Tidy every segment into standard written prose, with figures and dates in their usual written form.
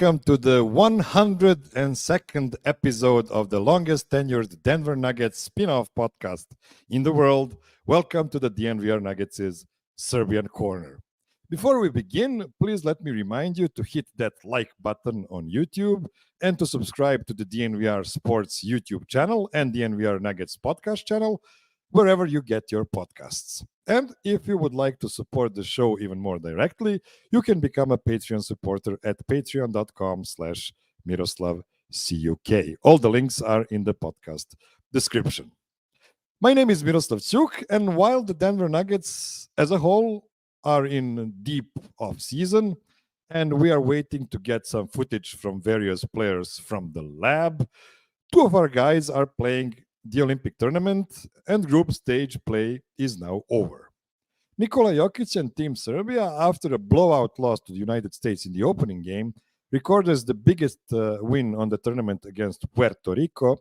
welcome to the 102nd episode of the longest tenured Denver Nuggets spin-off podcast in the world. Welcome to the DNVR Nuggets' Serbian Corner. Before we begin, please let me remind you to hit that like button on YouTube and to subscribe to the DNVR Sports YouTube channel and DNVR Nuggets podcast channel, wherever you get your podcasts. And if you would like to support the show even more directly, you can become a Patreon supporter at patreon.com/MiroslavCuk. All the links are in the podcast description. My name is Miroslav, and while the Denver Nuggets as a whole are in deep off-season, and we are waiting to get some footage from various players from the lab, two of our guys are playing the Olympic tournament, and group stage play is now over. Nikola Jokic and Team Serbia, after a blowout loss to the United States in the opening game, recorded the biggest win on the tournament against Puerto Rico,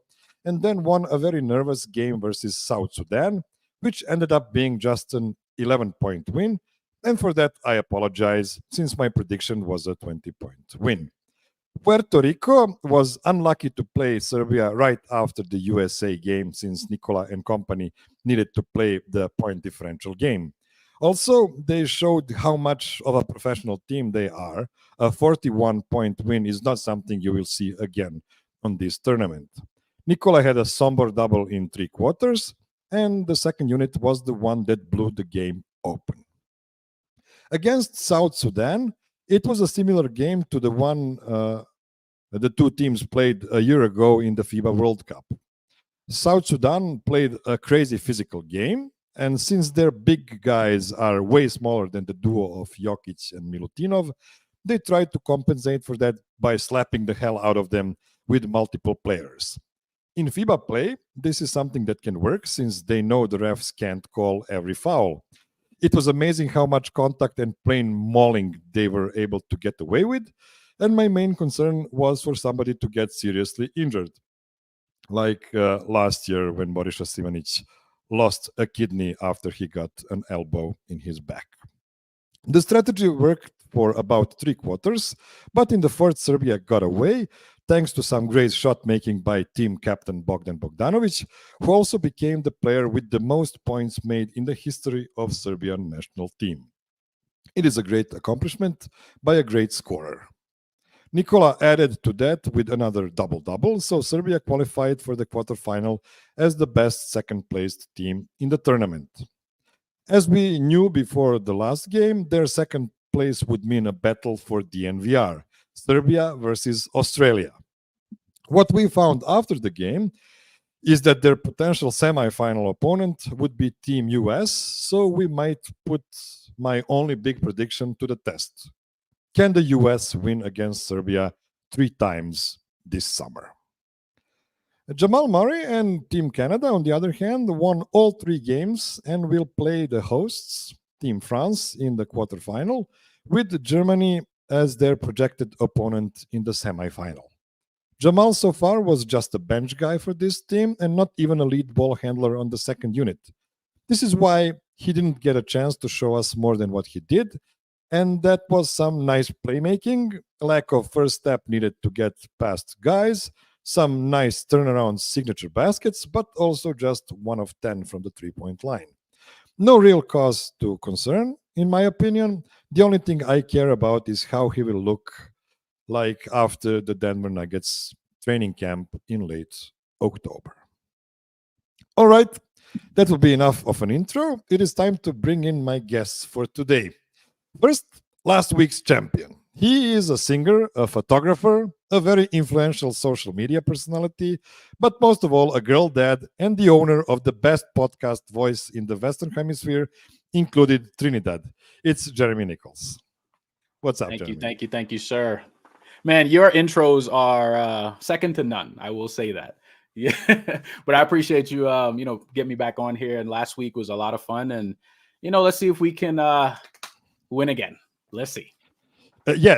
and then won a very nervous game versus South Sudan, which ended up being just an 11-point win. And for that, I apologize, since my prediction was a 20-point win. Puerto Rico was unlucky to play Serbia right after the USA game, since Nikola and company needed to play the point differential game. Also, they showed how much of a professional team they are. A 41-point win is not something you will see again on this tournament. Nikola had a somber double in 3 quarters, and the second unit was the one that blew the game open. Against South Sudan, it was a similar game to the one the two teams played a year ago in the FIBA World Cup. South Sudan played a crazy physical game, and since their big guys are way smaller than the duo of Jokic and Milutinov, they tried to compensate for that by slapping the hell out of them with multiple players. In FIBA play, this is something that can work since they know the refs can't call every foul. It was amazing how much contact and plain mauling they were able to get away with, and my main concern was for somebody to get seriously injured, like last year when Borisa Sivanic lost a kidney after he got an elbow in his back. The strategy worked for about 3 quarters, but in the fourth, Serbia got away, thanks to some great shot making by team captain Bogdan Bogdanovic, who also became the player with the most points made in the history of Serbian national team. It is a great accomplishment by a great scorer. Nikola added to that with another double-double, so Serbia qualified for the quarterfinal as the best second-placed team in the tournament. As we knew before the last game, their second place would mean a battle for DNVR, Serbia versus Australia. What we found after the game is that their potential semi-final opponent would be Team US, so we might put my only big prediction to the test. Can the US win against Serbia 3 times this summer? Jamal Murray and Team Canada, on the other hand, won all 3 games and will play the hosts, Team France, in the quarterfinal, with Germany as their projected opponent in the semi-final. Jamal so far was just a bench guy for this team and not even a lead ball handler on the second unit. This is why he didn't get a chance to show us more than what he did, and that was some nice playmaking, lack of first step needed to get past guys, some nice turnaround signature baskets, but also just 1 of 10 from the 3-point line. No real cause to concern, in my opinion. The only thing I care about is how he will look like after the Denver Nuggets training camp in late October. All right, that will be enough of an intro. It is time to bring in my guests for today. First, last week's champion. He is a singer, a photographer, a very influential social media personality, but most of all, a girl dad and the owner of the best podcast voice in the Western Hemisphere, included Trinidad. It's Jeremy Nicolls. What's up, Jeremy? Thank you, sir. Man, your intros are second to none. I will say that. Yeah, but I appreciate you, getting me back on here. And last week was a lot of fun. And, let's see if we can win again. Let's see.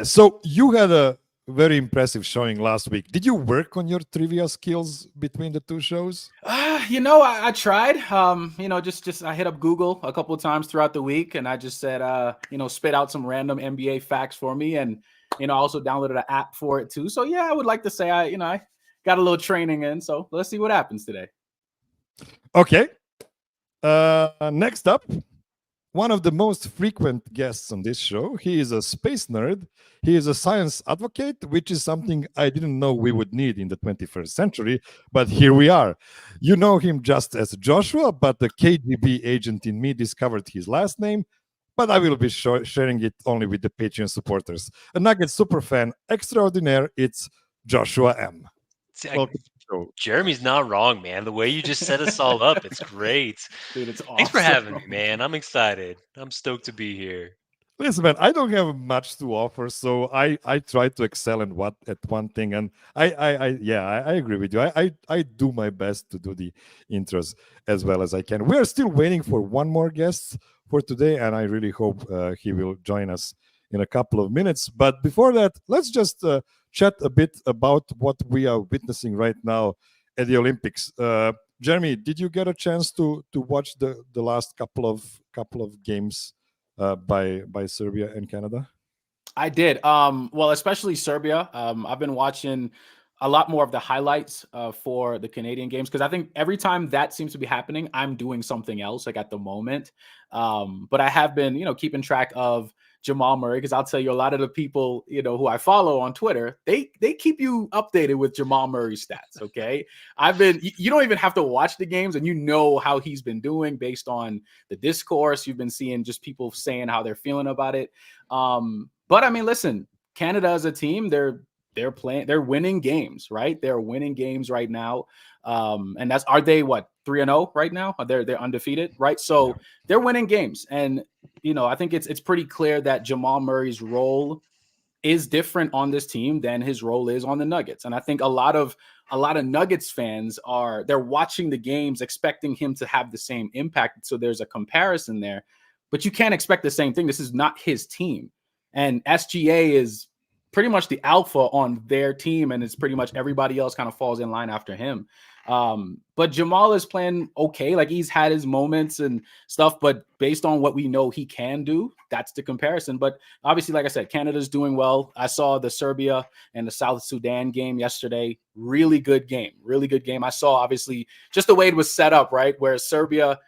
So you had a very impressive showing last week. Did you work on your trivia skills between the 2 shows? I tried. Just I hit up Google a couple of times throughout the week, and I just said, spit out some random NBA facts for me, and I also downloaded an app for it too. So yeah, I would like to say I got a little training in. So let's see what happens today. Okay. Next up, one of the most frequent guests on this show. He is a space nerd. He is a science advocate, which is something I didn't know we would need in the 21st century, but here we are. You know him just as Joshua, but the KGB agent in me discovered his last name, but I will be sharing it only with the Patreon supporters. A Nuggets superfan extraordinaire, it's Joshua M. Welcome to the show. Jeremy's not wrong, man. The way you just set us all up, it's great. Dude, it's awesome. Thanks for having me, man. I'm excited. I'm stoked to be here. Listen, man, I don't have much to offer, so I try to excel at one thing, and I agree with you. I do my best to do the intros as well as I can. We are still waiting for one more guest for today, and I really hope he will join us in a couple of minutes. But before that, let's just chat a bit about what we are witnessing right now at the Olympics. Jeremy, did you get a chance to watch the last couple of games by Serbia and Canada? I did. Well, especially Serbia. I've been watching a lot more of the highlights for the Canadian games because I think every time that seems to be happening, I'm doing something else like at the moment. But I have been, keeping track of Jamal Murray because I'll tell you a lot of the people, who I follow on Twitter, they keep you updated with Jamal Murray stats. Okay. You don't even have to watch the games and you know how he's been doing based on the discourse. You've been seeing just people saying how they're feeling about it. But I mean, listen, Canada as a team, they're winning games, right? They're winning games right now. And are they 3-0 right now? They're undefeated, right? So they're winning games. And, I think it's pretty clear that Jamal Murray's role is different on this team than his role is on the Nuggets. And I think a lot of Nuggets fans they're watching the games expecting him to have the same impact. So there's a comparison there, but you can't expect the same thing. This is not his team. And SGA is pretty much the alpha on their team, and it's pretty much everybody else kind of falls in line after him. But Jamal is playing okay. Like he's had his moments and stuff, but based on what we know he can do, that's the comparison. But obviously, like I said, Canada's doing well. I saw the Serbia and the South Sudan game yesterday. Really good game. I saw obviously just the way it was set up, right? Where Serbia,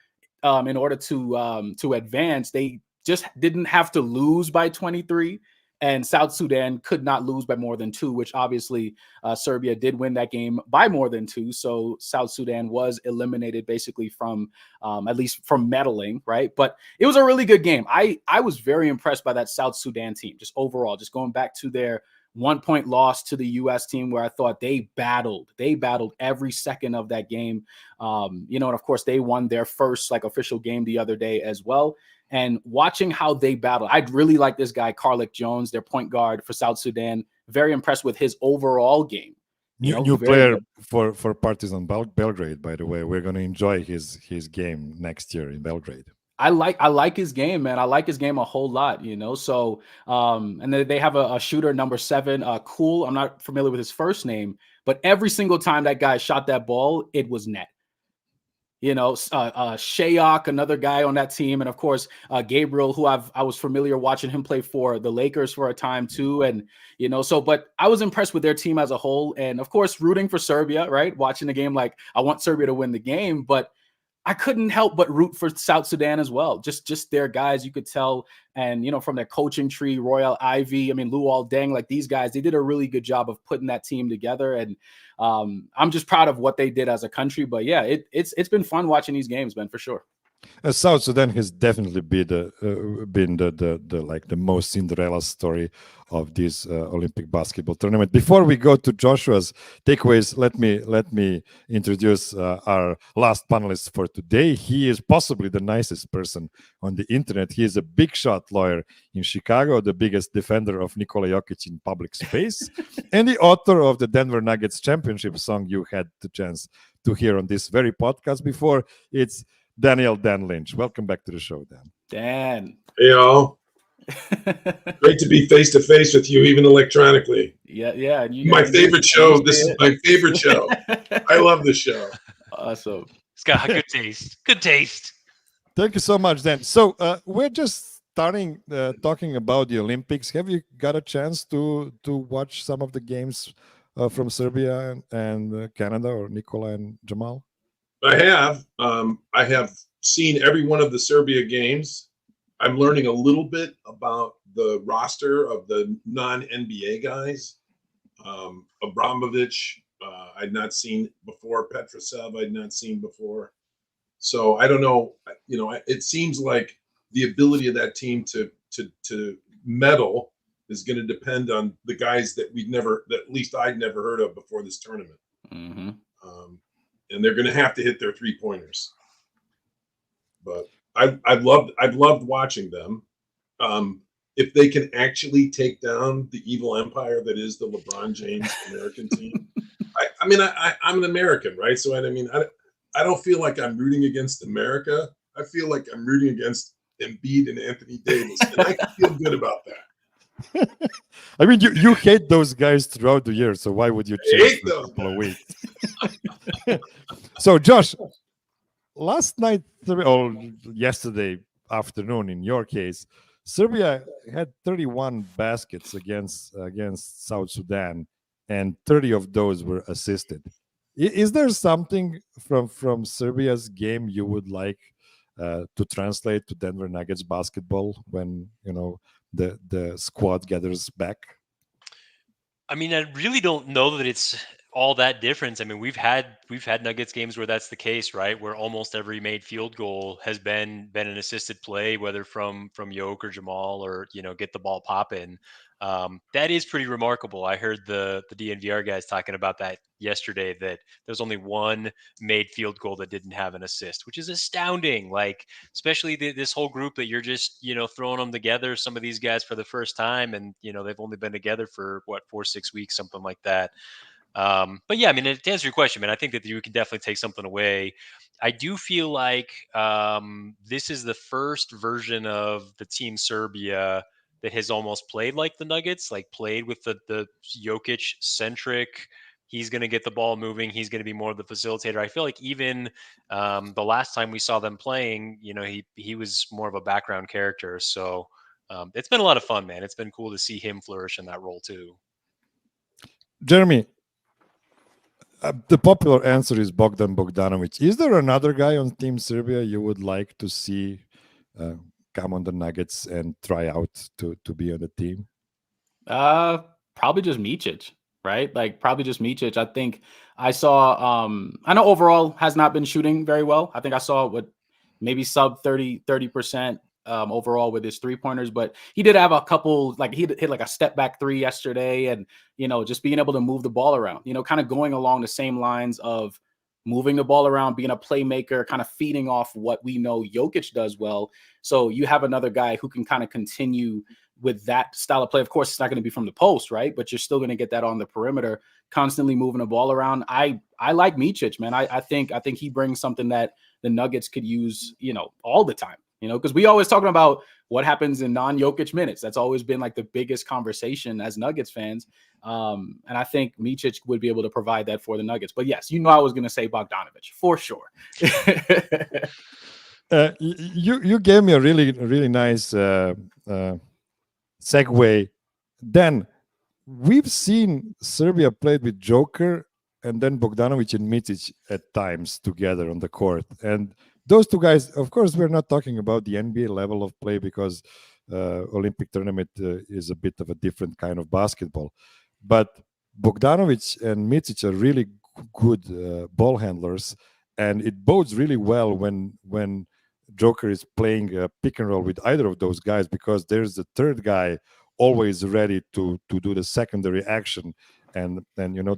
in order to advance, they just didn't have to lose by 23. And South Sudan could not lose by more than 2, which obviously Serbia did win that game by more than 2. So South Sudan was eliminated basically from at least from medaling, right? But it was a really good game. I was very impressed by that South Sudan team, just overall, just going back to their 1-point loss to the U.S. team where I thought they battled every second of that game. And of course they won their first official game the other day as well. And watching how they battle, I'd really like this guy, Carlick Jones, their point guard for South Sudan. Very impressed with his overall game. New player for Partizan Belgrade, by the way. We're going to enjoy his game next year in Belgrade. I like his game, man. I like his game a whole lot, So, and then they have a shooter, number 7, Cool. I'm not familiar with his first name, but every single time that guy shot that ball, it was net. Shayok, another guy on that team, and of course Gabriel, who I was familiar watching him play for the Lakers for a time too, and but I was impressed with their team as a whole, and of course rooting for Serbia, right? Watching the game, I want Serbia to win the game, but I couldn't help but root for South Sudan as well. Just their guys, you could tell, and from their coaching tree, Royal Ivy, Luol Deng, these guys, they did a really good job of putting that team together, and I'm just proud of what they did as a country. But yeah, it's been fun watching these games, man, for sure. South Sudan has definitely been the most Cinderella story of this Olympic basketball tournament. Before we go to Joshua's takeaways, let me introduce our last panelist for today. He is possibly the nicest person on the internet. He is a big shot lawyer in Chicago, the biggest defender of Nikola Jokic in public space, and the author of the Denver Nuggets championship song you had the chance to hear on this very podcast before. It's Dan Lynch. Welcome back to the show, Dan. Dan. Hey, y'all. Great to be face to face with you, even electronically. Yeah. My favorite show. This is my favorite show. I love this show. Awesome. It's got good taste. Good taste. Thank you so much, Dan. So we're just starting talking about the Olympics, have you got a chance to watch some of the games from Serbia and Canada, or Nikola and Jamal? I have. I have seen every one of the Serbia games. I'm learning a little bit about the roster of the non-NBA guys. Abramovich, I'd not seen before. Petroshev, I'd not seen before. So I don't know. You know, it seems like the ability of that team to medal is going to depend on the guys that at least I'd never heard of before this tournament. Mm-hmm. And they're going to have to hit their 3-pointers. But I've loved watching them. If they can actually take down the evil empire that is the LeBron James American team. I'm an American, right? So I don't feel like I'm rooting against America. I feel like I'm rooting against Embiid and Anthony Davis, and I feel good about that. I mean, you hate those guys throughout the year, so why would you change for a couple of weeks? So, Josh, last night or yesterday afternoon, in your case, Serbia had 31 baskets against South Sudan, and 30 of those were assisted. Is there something from Serbia's game you would like to translate to Denver Nuggets basketball when the squad gathers back? I mean, I really don't know that it's all that different. I mean, we've had Nuggets games where that's the case, right? Where almost every made field goal has been an assisted play, whether from Jokic or Jamal, or get the ball popping. That is pretty remarkable. I heard the DNVR guys talking about that yesterday, that there's only one made field goal that didn't have an assist, which is astounding. Like, especially this whole group that you're just throwing them together, some of these guys for the first time, and they've only been together for 4-6 weeks, something like that. But yeah, I mean, to answer your question, man, I think that you can definitely take something away. I do feel like this is the first version of the Team Serbia that has almost played like the Nuggets, like played with the Jokic centric. He's going to get the ball moving. He's going to be more of the facilitator. I feel like even the last time we saw them playing, he was more of a background character. So it's been a lot of fun, man. It's been cool to see him flourish in that role too. Jeremy, the popular answer is Bogdan Bogdanovic. Is there another guy on Team Serbia you would like to see come on the Nuggets and try out to be on the team? Probably just Micic, right? Like, probably just Micic. I think I saw, I know overall has not been shooting very well. I think I saw maybe sub 30% overall with his 3-pointers, but he did have a couple, like he hit like a step back 3 yesterday, and just being able to move the ball around, kind of going along the same lines of moving the ball around, being a playmaker, kind of feeding off what we know Jokic does well. So you have another guy who can kind of continue with that style of play. Of course, it's not going to be from the post, right? But you're still going to get that on the perimeter, constantly moving the ball around. I like Micic, man. I think he brings something that the Nuggets could use, all the time. Because we always talking about what happens in non-Jokic minutes. That's always been like the biggest conversation as Nuggets fans. And I think Micic would be able to provide that for the Nuggets. But yes, I was going to say Bogdanovic for sure. You gave me a really, really nice segue. Then we've seen Serbia played with Joker and then Bogdanovic and Micic at times together on the court. And those two guys, of course, we're not talking about the NBA level of play, because Olympic tournament is a bit of a different kind of basketball. But Bogdanovic and Micic are really good ball handlers, and it bodes really well when Joker is playing a pick and roll with either of those guys, because there's the third guy always ready to do the secondary action and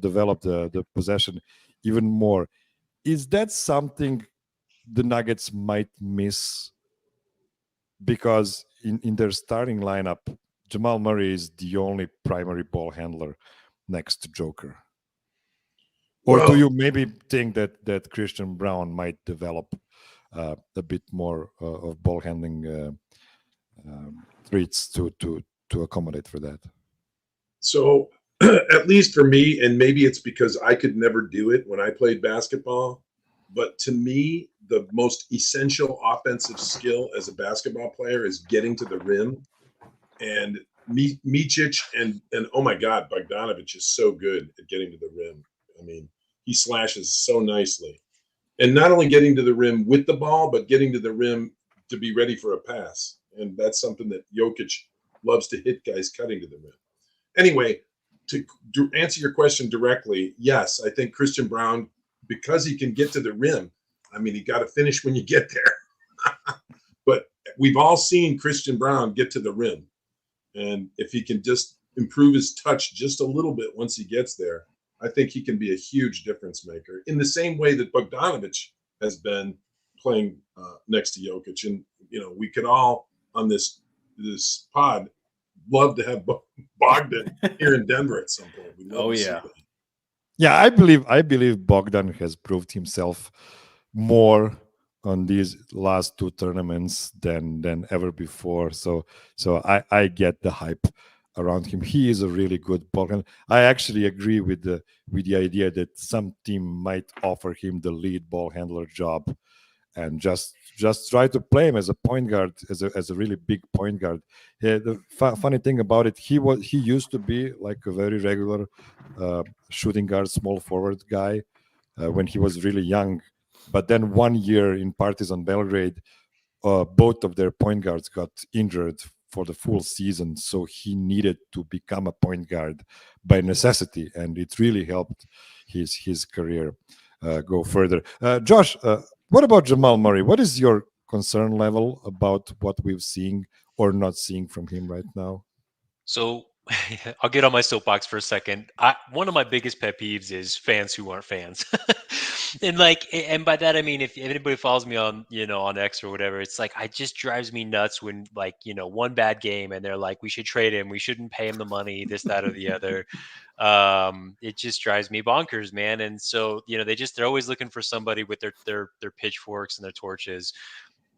develop the possession even more. Is that something the Nuggets might miss? Because in their starting lineup, Jamal Murray is the only primary ball handler next to Joker. Or do you maybe think that Christian Brown might develop a bit more of ball handling traits to accommodate for that? So at least for me, and maybe it's because I could never do it when I played basketball, But to me, the most essential offensive skill as a basketball player is getting to the rim. And Micic and oh my God, Bogdanovic is so good at getting to the rim. I mean, he slashes so nicely. And not only getting to the rim with the ball, but getting to the rim to be ready for a pass. And that's something that Jokic loves to hit guys cutting to the rim. Anyway, to answer your question directly, yes, I think Christian Braun, because he can get to the rim, I mean, you got to finish when you get there. But we've all seen Christian Braun get to the rim. And if he can just improve his touch just a little bit once he gets there, I think he can be a huge difference maker in the same way that Bogdanovic has been playing next to Jokic. And, you know, we could all on this pod love to have Bogdan here in Denver at some point. We'd love to see that. Yeah, I believe Bogdan has proved himself more on these last two tournaments than ever before. So I get the hype around him. He is a really good ball handler. I actually agree with the idea that some team might offer him the lead ball handler job and just try to play him as a point guard, as a really big point guard. Yeah, the funny thing about it, he used to be like a very regular shooting guard, small forward guy when he was really young. But then 1 year in Partizan Belgrade, both of their point guards got injured for the full season. So he needed to become a point guard by necessity. And it really helped his career go further. Josh, what about Jamal Murray? What is your concern level about what we've seen or not seeing from him right now? So I'll get on my soapbox for a second. One of my biggest pet peeves is fans who aren't fans. And by that I mean, if anybody follows me on, on X or whatever, it's like, it just drives me nuts when, one bad game and they're like, we should trade him, we shouldn't pay him the money, this, that, or the other. It just drives me bonkers, man. And so, they're always looking for somebody with their pitchforks and their torches.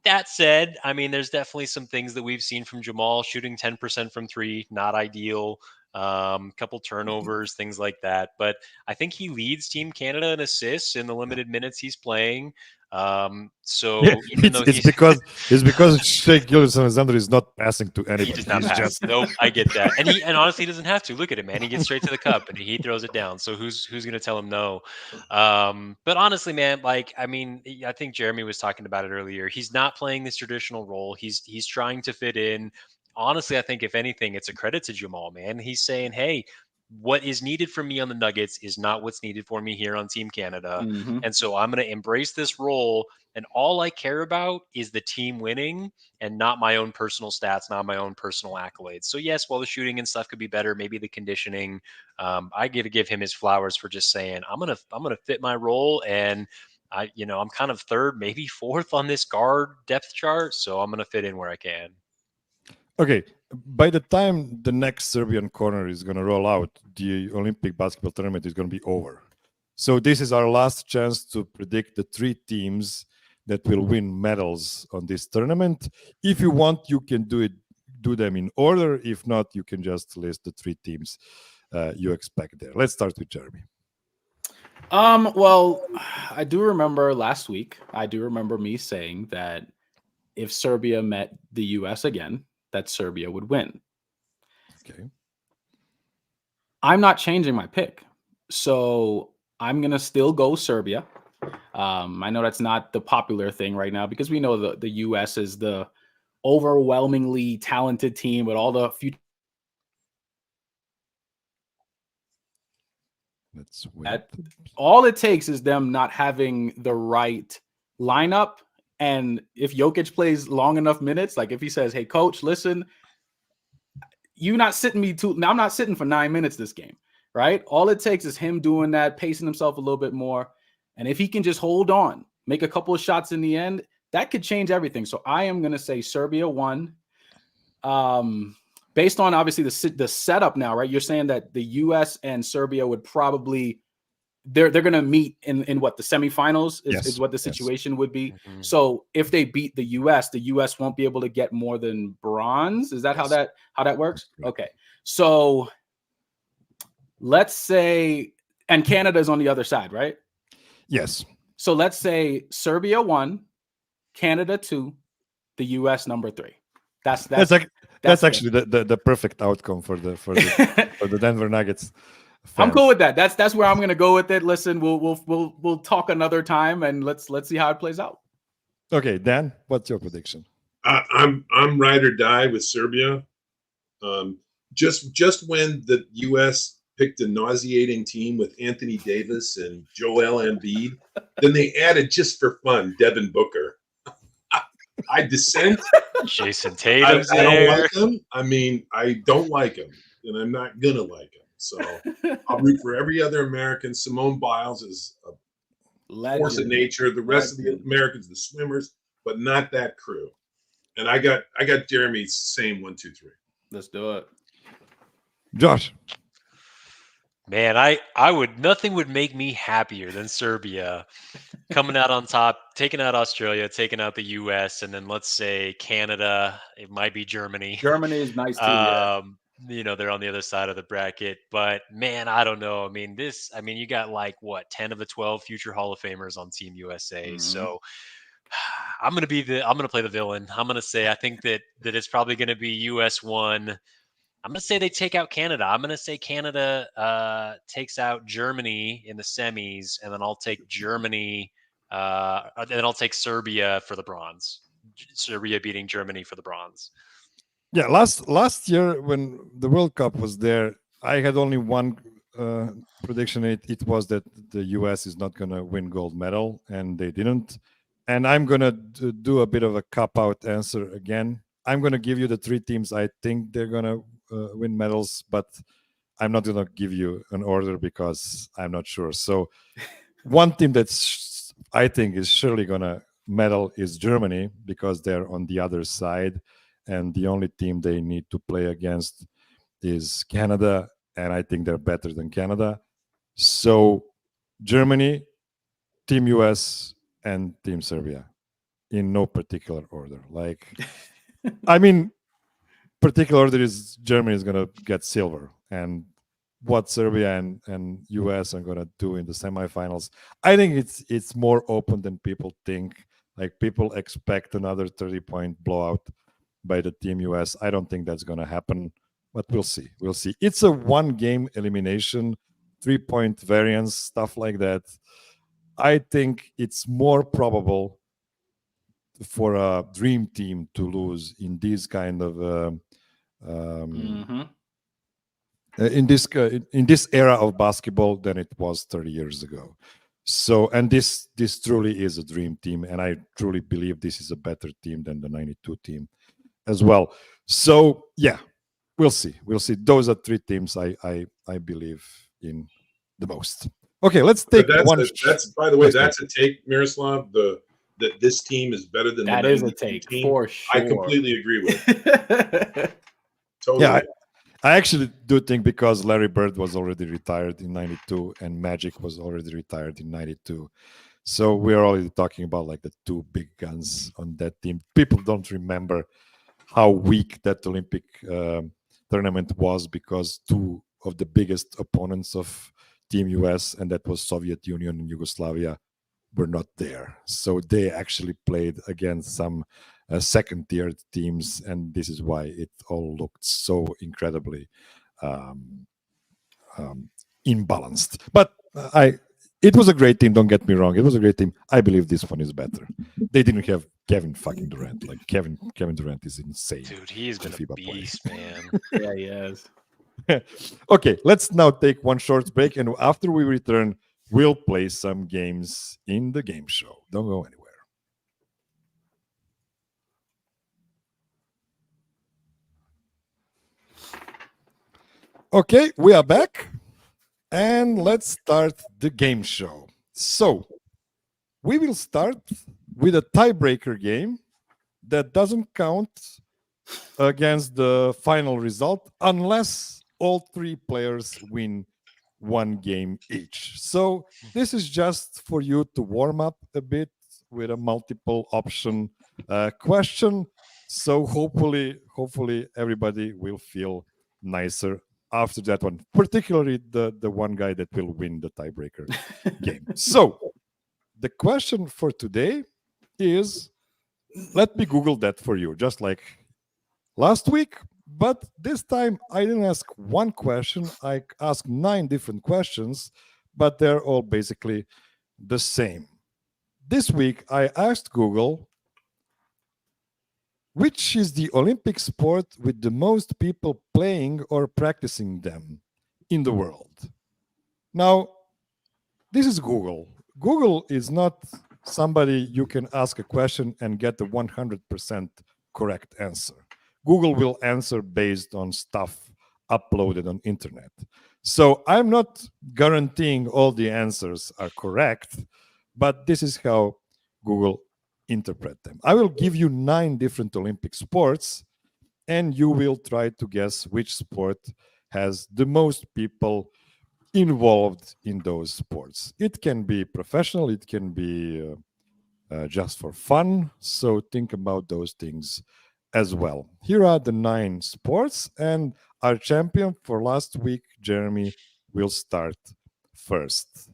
That said, I mean, there's definitely some things that we've seen from Jamal. Shooting 10% from three, not ideal. Couple turnovers, things like that. But I think he leads Team Canada in assists in the limited minutes he's playing. So yeah, even though it's because Shea Gilgeous-Alexander is not passing to anybody. He does not pass. Nope, I get that. And honestly, he doesn't have to. Look at him, man. He gets straight to the cup and he throws it down. So who's going to tell him no? But honestly, man, I think Jeremy was talking about it earlier. He's not playing this traditional role. He's trying to fit in. Honestly, I think if anything, it's a credit to Jamal, man. He's saying, hey, what is needed from me on the Nuggets is not what's needed for me here on Team Canada. Mm-hmm. And so I'm going to embrace this role. And all I care about is the team winning and not my own personal stats, not my own personal accolades. So yes, while the shooting and stuff could be better, maybe the conditioning, I get to give him his flowers for just saying, I'm going to fit my role. And I'm kind of third, maybe fourth on this guard depth chart. So I'm going to fit in where I can. Okay, by the time the next Serbian Corner is going to roll out, the Olympic basketball tournament is going to be over. So this is our last chance to predict the three teams that will win medals on this tournament. If you want, you can do them in order. If not, you can just list the three teams you expect there. Let's start with Jeremy. Well, I do remember last week, me saying that if Serbia met the US again, that Serbia would win. Okay. I'm not changing my pick. So I'm going to still go Serbia. I know that's not the popular thing right now because we know the US is the overwhelmingly talented team with all the future. All it takes is them not having the right lineup. And if Jokic plays long enough minutes, like if he says, hey, coach, listen, I'm not sitting for 9 minutes this game, right? All it takes is him doing that, pacing himself a little bit more. And if he can just hold on, make a couple of shots in the end, that could change everything. So I am going to say Serbia won. Based on obviously the setup now, right? You're saying that the US and Serbia would probably they're going to meet in what the semifinals is what the situation would be. Mm-hmm. So if they beat the US won't be able to get more than bronze. Is that how that works? Okay. So let's say, and Canada's on the other side, right? Yes. So let's say Serbia 1, Canada 2, the US number 3. That's actually the perfect outcome for the for the Denver Nuggets fans. I'm cool with that. That's where I'm gonna go with it. Listen, we'll talk another time and let's see how it plays out. Okay, Dan, what's your prediction? I'm ride or die with Serbia. Just when the U.S. picked a nauseating team with Anthony Davis and Joel Embiid, then they added just for fun Devin Booker. I dissent. Jason I Tatum's don't there. like him. I mean, I don't like him, and I'm not gonna like him. So I'll root for every other American. Simone Biles is a force of nature. The rest of the Americans, the swimmers, but not that crew. And I got Jeremy's same 1, 2, 3. Let's do it. Josh. Man, nothing would make me happier than Serbia coming out on top, taking out Australia, taking out the US, and then let's say Canada. It might be Germany. Germany is nice too. They're on the other side of the bracket, but man, I don't know. You got like 10 of the 12 future Hall of Famers on Team USA. Mhm. So I'm gonna play the villain. I'm gonna say I think that it's probably gonna be US 1. I'm going to say they take out Canada. I'm going to say Canada takes out Germany in the semis, and then I'll take Germany. And then I'll take Serbia for the bronze. Serbia beating Germany for the bronze. Yeah, last year when the World Cup was there, I had only one prediction. It was that the US is not going to win gold medal, and they didn't. And I'm going to do a bit of a cop-out answer again. I'm going to give you the 3 teams I think they're going to win medals, but I'm not going to give you an order because I'm not sure. So one team that's I think is surely going to medal is Germany because they're on the other side, and the only team they need to play against is Canada, and I think they're better than Canada. So Germany, Team US, and Team Serbia in no particular order. Particular order is Germany is going to get silver, and what Serbia and US are going to do in the semifinals, I think it's more open than people think. Like, people expect another 30-point blowout by the Team US. I don't think that's going to happen, but we'll see. It's a 1-game elimination, 3-point variance, stuff like that. I think it's more probable for a dream team to lose in this kind of in this era of basketball than it was 30 years ago. So, and this truly is a dream team, and I truly believe this is a better team than the 92 team as well. So yeah, we'll see. Those are 3 teams I believe in the most. Okay, let's take one. That's by the way, that's a take, Miroslav. That this team is better than that the is a take team. for sure. I completely agree with. Totally. Yeah, I actually do think because Larry Bird was already retired in 92 and Magic was already retired in 92. So we're already talking about like the 2 big guns on that team. People don't remember how weak that Olympic tournament was because 2 of the biggest opponents of Team US, and that was Soviet Union and Yugoslavia, were not there. So they actually played against some second-tier teams, and this is why it all looked so incredibly imbalanced. But it was a great team, don't get me wrong. It was a great team. I believe this one is better. They didn't have Kevin fucking Durant. Like, Kevin Durant is insane. Dude, he's been a beast, man. Yeah, he is. Okay, let's now take one short break, and after we return, we'll play some games in the game show. Don't go anywhere. Okay, we are back, and let's start the game show. So, we will start with a tiebreaker game that doesn't count against the final result unless all 3 players win 1 game each. So this is just for you to warm up a bit with a multiple option question. So hopefully everybody will feel nicer after that one, particularly the one guy that will win the tiebreaker game. So the question for today is, let me Google that for you, just like last week. But this time I didn't ask one question. I asked 9 different questions, but they're all basically the same. This week I asked Google, which is the Olympic sport with the most people playing or practicing them in the world? Now, this is Google. Google is not somebody you can ask a question and get the 100% correct answer. Google will answer based on stuff uploaded on internet. So I'm not guaranteeing all the answers are correct, but this is how Google interpret them. I will give you 9 different Olympic sports, and you will try to guess which sport has the most people involved in those sports. It can be professional, it can be just for fun. So think about those things as well. Here are the 9 sports, and our champion for last week, Jeremy, will start first.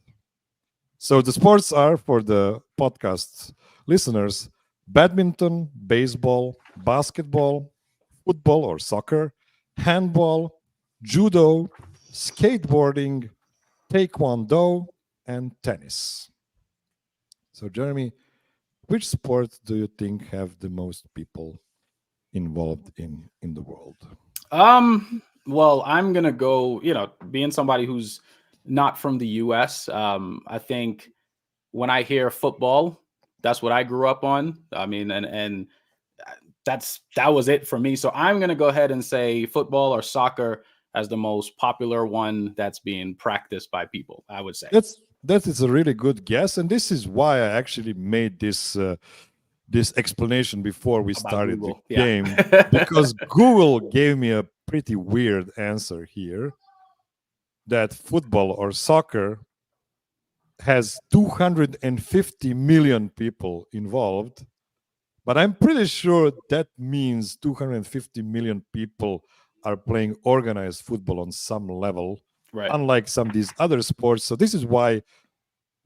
So the sports are, for the podcast listeners, badminton, baseball, basketball, football or soccer, handball, judo, skateboarding, taekwondo, and tennis. So, Jeremy, which sport do you think have the most people involved in the world? Well, I'm gonna go, being somebody who's not from the US, I think when I hear football, that's what I grew up on. I mean, and that was it for me. So I'm gonna go ahead and say football or soccer as the most popular one that's being practiced by people, I would say. That is a really good guess, and this is why I actually made this this explanation before we started the game, because Google gave me a pretty weird answer here, that football or soccer has 250 million people involved, but I'm pretty sure that means 250 million people are playing organized football on some level, right, unlike some of these other sports. So this is why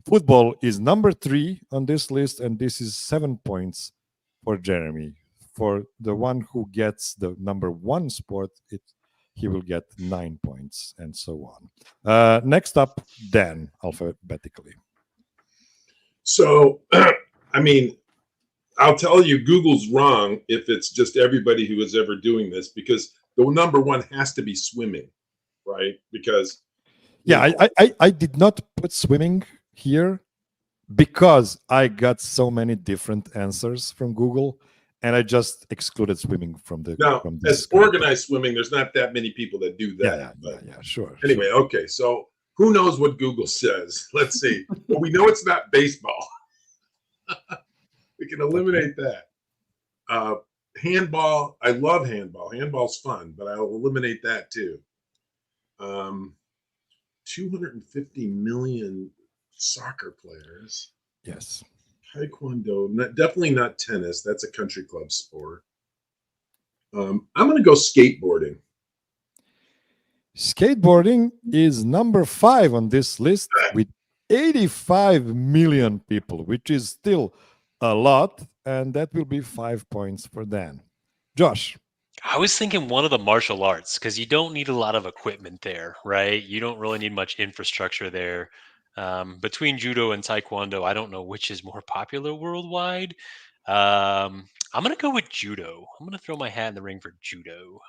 football is number 3 on this list, and this is 7 points for Jeremy. For the one who gets the number 1 sport, he will get 9 points, and so on. Next up, Dan, alphabetically. So, I mean, I'll tell you, Google's wrong if it's just everybody who is ever doing this, because the number 1 has to be swimming, right? Because I did not put swimming here because I got so many different answers from Google, and I just excluded swimming from the. Now, from this as organized swimming, there's not that many people that do that. Yeah, sure. Anyway, sure. Okay, so who knows what Google says? Let's see. Well, we know it's not baseball. We can eliminate that. Handball, I love handball. Handball's fun, but I'll eliminate that too. 250 million soccer players. Yes. Taekwondo, definitely not tennis. That's a country club sport. I'm going to go skateboarding. Skateboarding is number 5 on this list with 85 million people, which is still a lot, and that will be 5 points for Dan. Josh. I was thinking one of the martial arts, because you don't need a lot of equipment there, right? You don't really need much infrastructure there. Between judo and taekwondo, I don't know which is more popular worldwide. I'm going to go with judo. I'm going to throw my hat in the ring for judo.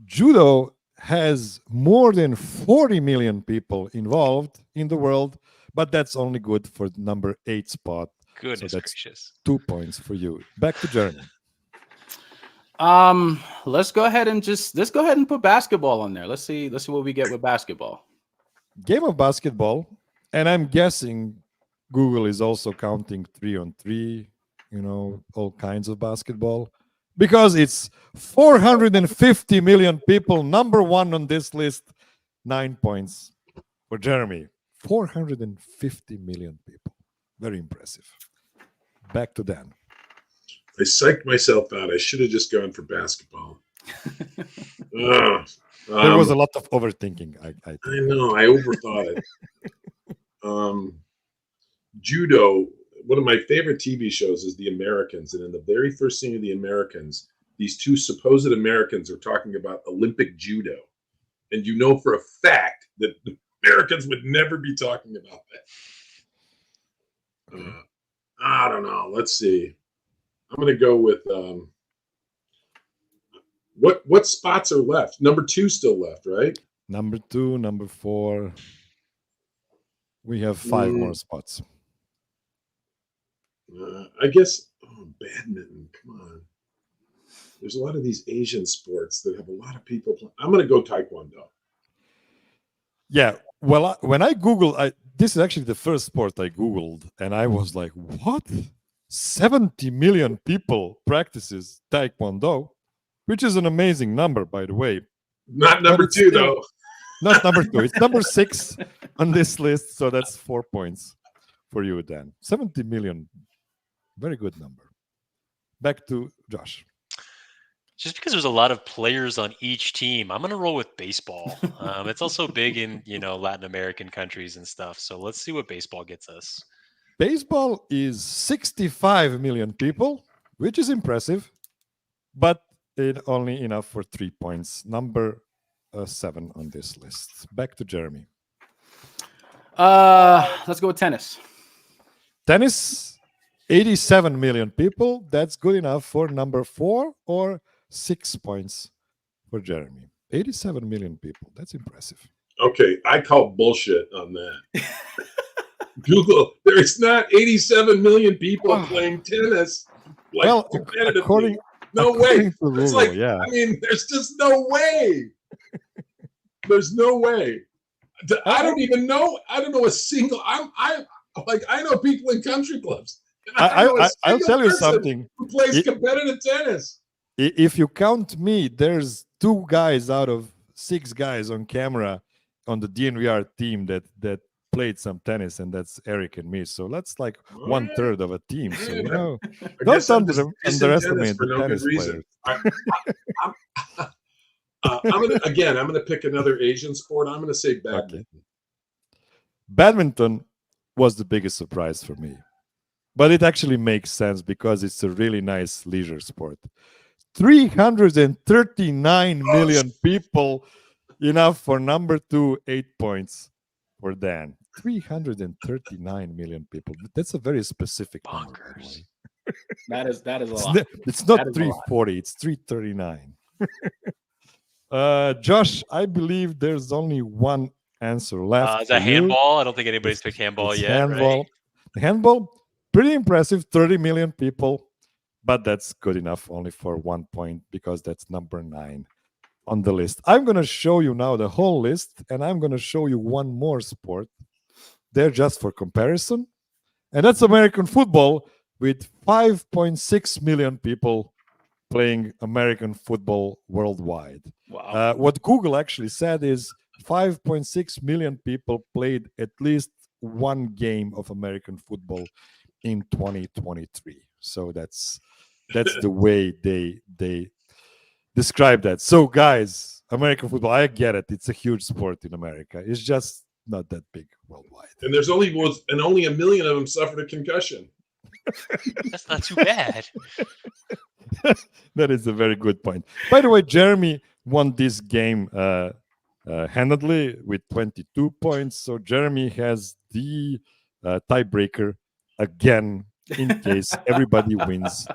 Judo has more than 40 million people involved in the world, but that's only good for the number 8 spot. Goodness so that's gracious. 2 points for you. Back to Jeremy. Let's go ahead and put basketball on there. Let's see what we get with basketball. Game of basketball, and I'm guessing Google is also counting 3-on-3, all kinds of basketball, because it's 450 million people, number 1 on this list. 9 points for Jeremy. 450 million people. Very impressive. Back to Dan. I psyched myself out. I should have just gone for basketball. There was a lot of overthinking. I know. I overthought it. Judo. one of my favorite TV shows is The Americans, and in the very first scene of The Americans, these two supposed Americans are talking about Olympic judo, and you know for a fact that the Americans would never be talking about that. I don't know. Let's see. I'm going to go with what spots are left? Number 2 still left, right? Number 2, number 4. We have 5 more spots. I guess badminton. Come on. There's a lot of these Asian sports that have a lot of people playing. I'm going to go taekwondo. Yeah. Well, when I Googled, this is actually the first sport I Googled, and I was like, what? 70 million people practices taekwondo, which is an amazing number, by the way. Not number 2, though. Not number 2. It's number 6 on this list, so that's 4 points for you, Dan. 70 million. Very good number. Back to Josh. Just because there's a lot of players on each team, I'm going to roll with baseball. It's also big in, Latin American countries and stuff. So let's see what baseball gets us. Baseball is 65 million people, which is impressive, but it only enough for 3 points. Number 7 on this list. Back to Jeremy. Let's go with tennis. Tennis, 87 million people. That's good enough for number 4 or 6 points for Jeremy. 87 million people. That's impressive. Okay, I call bullshit on that. Google, there's not 87 million people playing tennis. Like, well, competitively. No way. It's like, yeah. I mean, there's just no way. There's no way. I don't even know. I don't know a single. I know people in country clubs. I'll tell you something. Who plays competitive tennis? If you count me, there's 2 guys out of 6 guys on camera on the DNVR team that played some tennis, and that's Eric and me. So that's like 1/3 of a team. So don't underestimate the tennis players. I'm gonna pick another Asian sport. I'm gonna say badminton. Okay. Badminton was the biggest surprise for me, but it actually makes sense because it's a really nice leisure sport. 339 million people, enough for number 2, 8 points for Dan. 339 million people. That's a very specific number. That is a lot. It's not 340, it's 339. Josh, I believe there's only one answer left. Is that handball? I don't think anybody's picked handball yet. Handball. Right? The handball, pretty impressive, 30 million people, but that's good enough only for 1 point because that's number 9 on the list. I'm going to show you now the whole list, and I'm going to show you one more sport. They're just for comparison, and that's American football with 5.6 million people playing American football worldwide. Wow. What Google actually said is 5.6 million people played at least one game of American football in 2023. So that's the way they describe that. So guys, American football, I get it. It's a huge sport in America. It's just not that big worldwide. And there's only 1 million of them suffered a concussion. That's not too bad. That is a very good point. By the way, Jeremy won this game handedly with 22 points. So Jeremy has the tiebreaker again in case everybody wins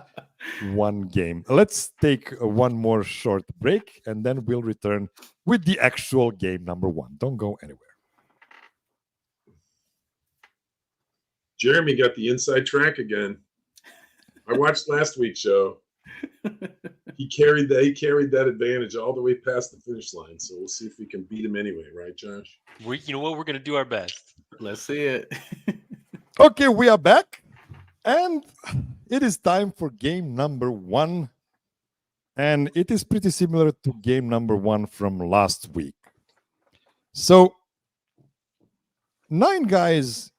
one game. Let's take one more short break, and then we'll return with the actual game number 1. Don't go anywhere. Jeremy got the inside track again. I watched last week's show. He carried that advantage all the way past the finish line. So we'll see if we can beat him anyway, right, Josh? You know what? We're going to do our best. Let's see it. Okay, we are back, and it is time for game number 1. And it is pretty similar to game number 1 from last week. So 9 guys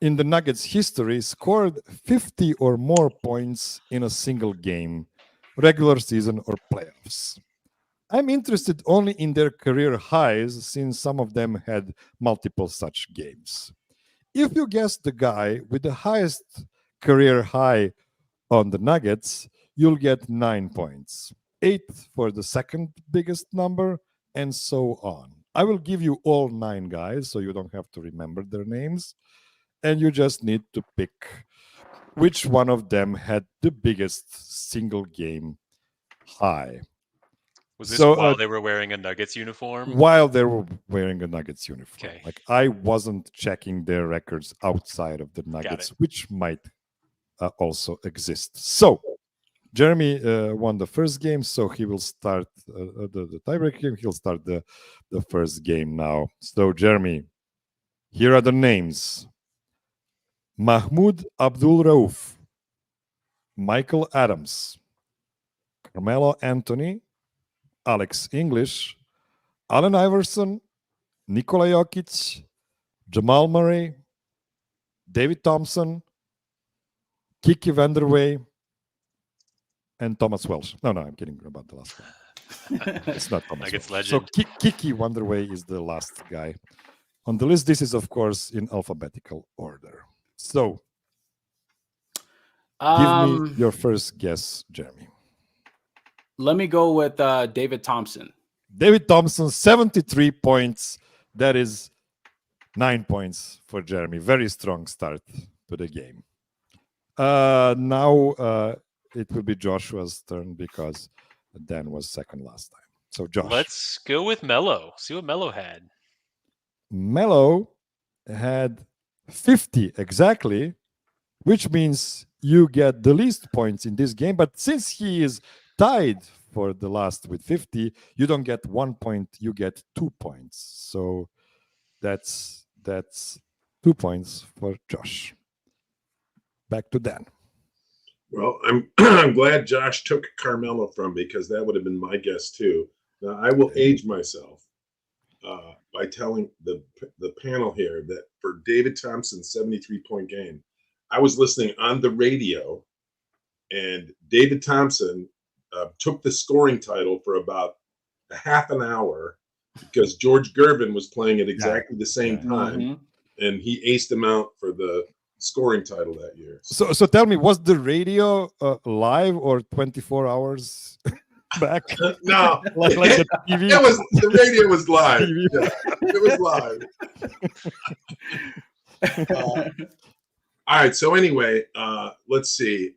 in the Nuggets history scored 50 or more points in a single game, regular season or playoffs. I'm interested only in their career highs since some of them had multiple such games. if you guess the guy with the highest career high on the Nuggets, you'll get 9 points. 8 for the second biggest number, and so on. I will give you all 9 guys, so you don't have to remember their names. And you just need to pick which one of them had the biggest single game high. Was this So, while they were wearing a Nuggets uniform? While they were wearing a Nuggets uniform. Okay. Like, I wasn't checking their records outside of the Nuggets, which might also exist. So, Jeremy won the first game, so he will start the tiebreak game. He'll start the first game now. So, Jeremy, here are the names: Mahmoud Abdul Rauf, Michael Adams, Carmelo Anthony, Alex English, Allen Iverson, Nikola Jokic, Jamal Murray, David Thompson, Kiki Vanderway, and Thomas Welsh. No, I'm kidding about the last one. It's not Thomas Nuggets Welsh. legend. So Kiki Vanderway is the last guy on the list. This is, of course, in alphabetical order. So give me your first guess, Jeremy. Let me go with David Thompson. David Thompson, 73 points. That is 9 points for Jeremy. Very strong start to the game. Now it will be Joshua's turn because Dan was second last time. So Josh. Let's go with Melo. See what Melo had. Melo had 50 exactly, which means you get the least points in this game. But since he is tied for the last with 50, you don't get 1 point, you get 2 points. So that's 2 points for Josh. Back to Dan. Well, I'm glad Josh took Carmelo from me because that would have been my guess too. Now I will age myself by telling the panel here that for David Thompson's 73-point game, I was listening on the radio, and David Thompson took the scoring title for about a half an hour because George Gervin was playing at exactly the same time, and he aced him out for the scoring title that year. So tell me, was the radio live or 24 hours back? No, like the TV? The radio was live. Yeah, it was live. All right. So anyway, let's see.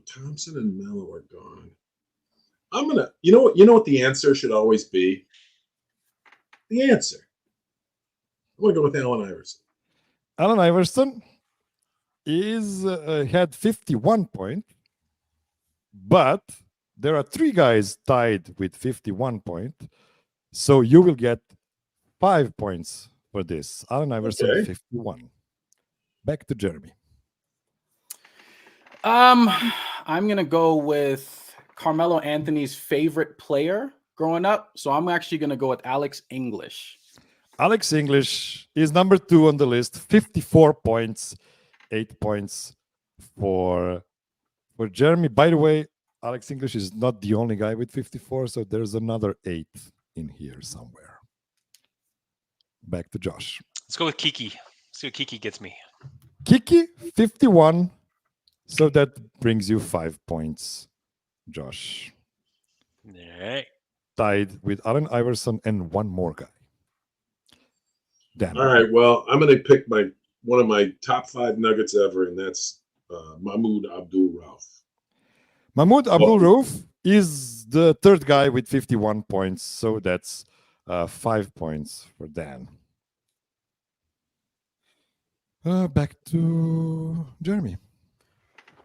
Thompson and Melo are gone. I'm gonna. You know what the answer should always be. The answer. I'm gonna go with Allen Iverson. Allen Iverson is had 51 points, but there are 3 guys tied with 51 points, so you will get 5 points for this. Allen Iverson, 51. Back to Jeremy. I'm gonna go with Carmelo Anthony's favorite player growing up, so I'm actually gonna go with Alex English. Alex English is number 2 on the list, 54 points, 8 points for Jeremy. By the way, Alex English is not the only guy with 54, so there's another 8 in here somewhere. Back to Josh. Let's go with Kiki. See what Kiki gets me. Kiki, 51. So that brings you 5 points, Josh. All right. Tied with Allen Iverson and one more guy. Dan. All right. Well, I'm going to pick one of my top 5 Nuggets ever, and that's Mahmoud Abdul Rauf. Mahmoud Abdul Rauf is the 3rd guy with 51 points. So that's 5 points for Dan. Back to Jeremy.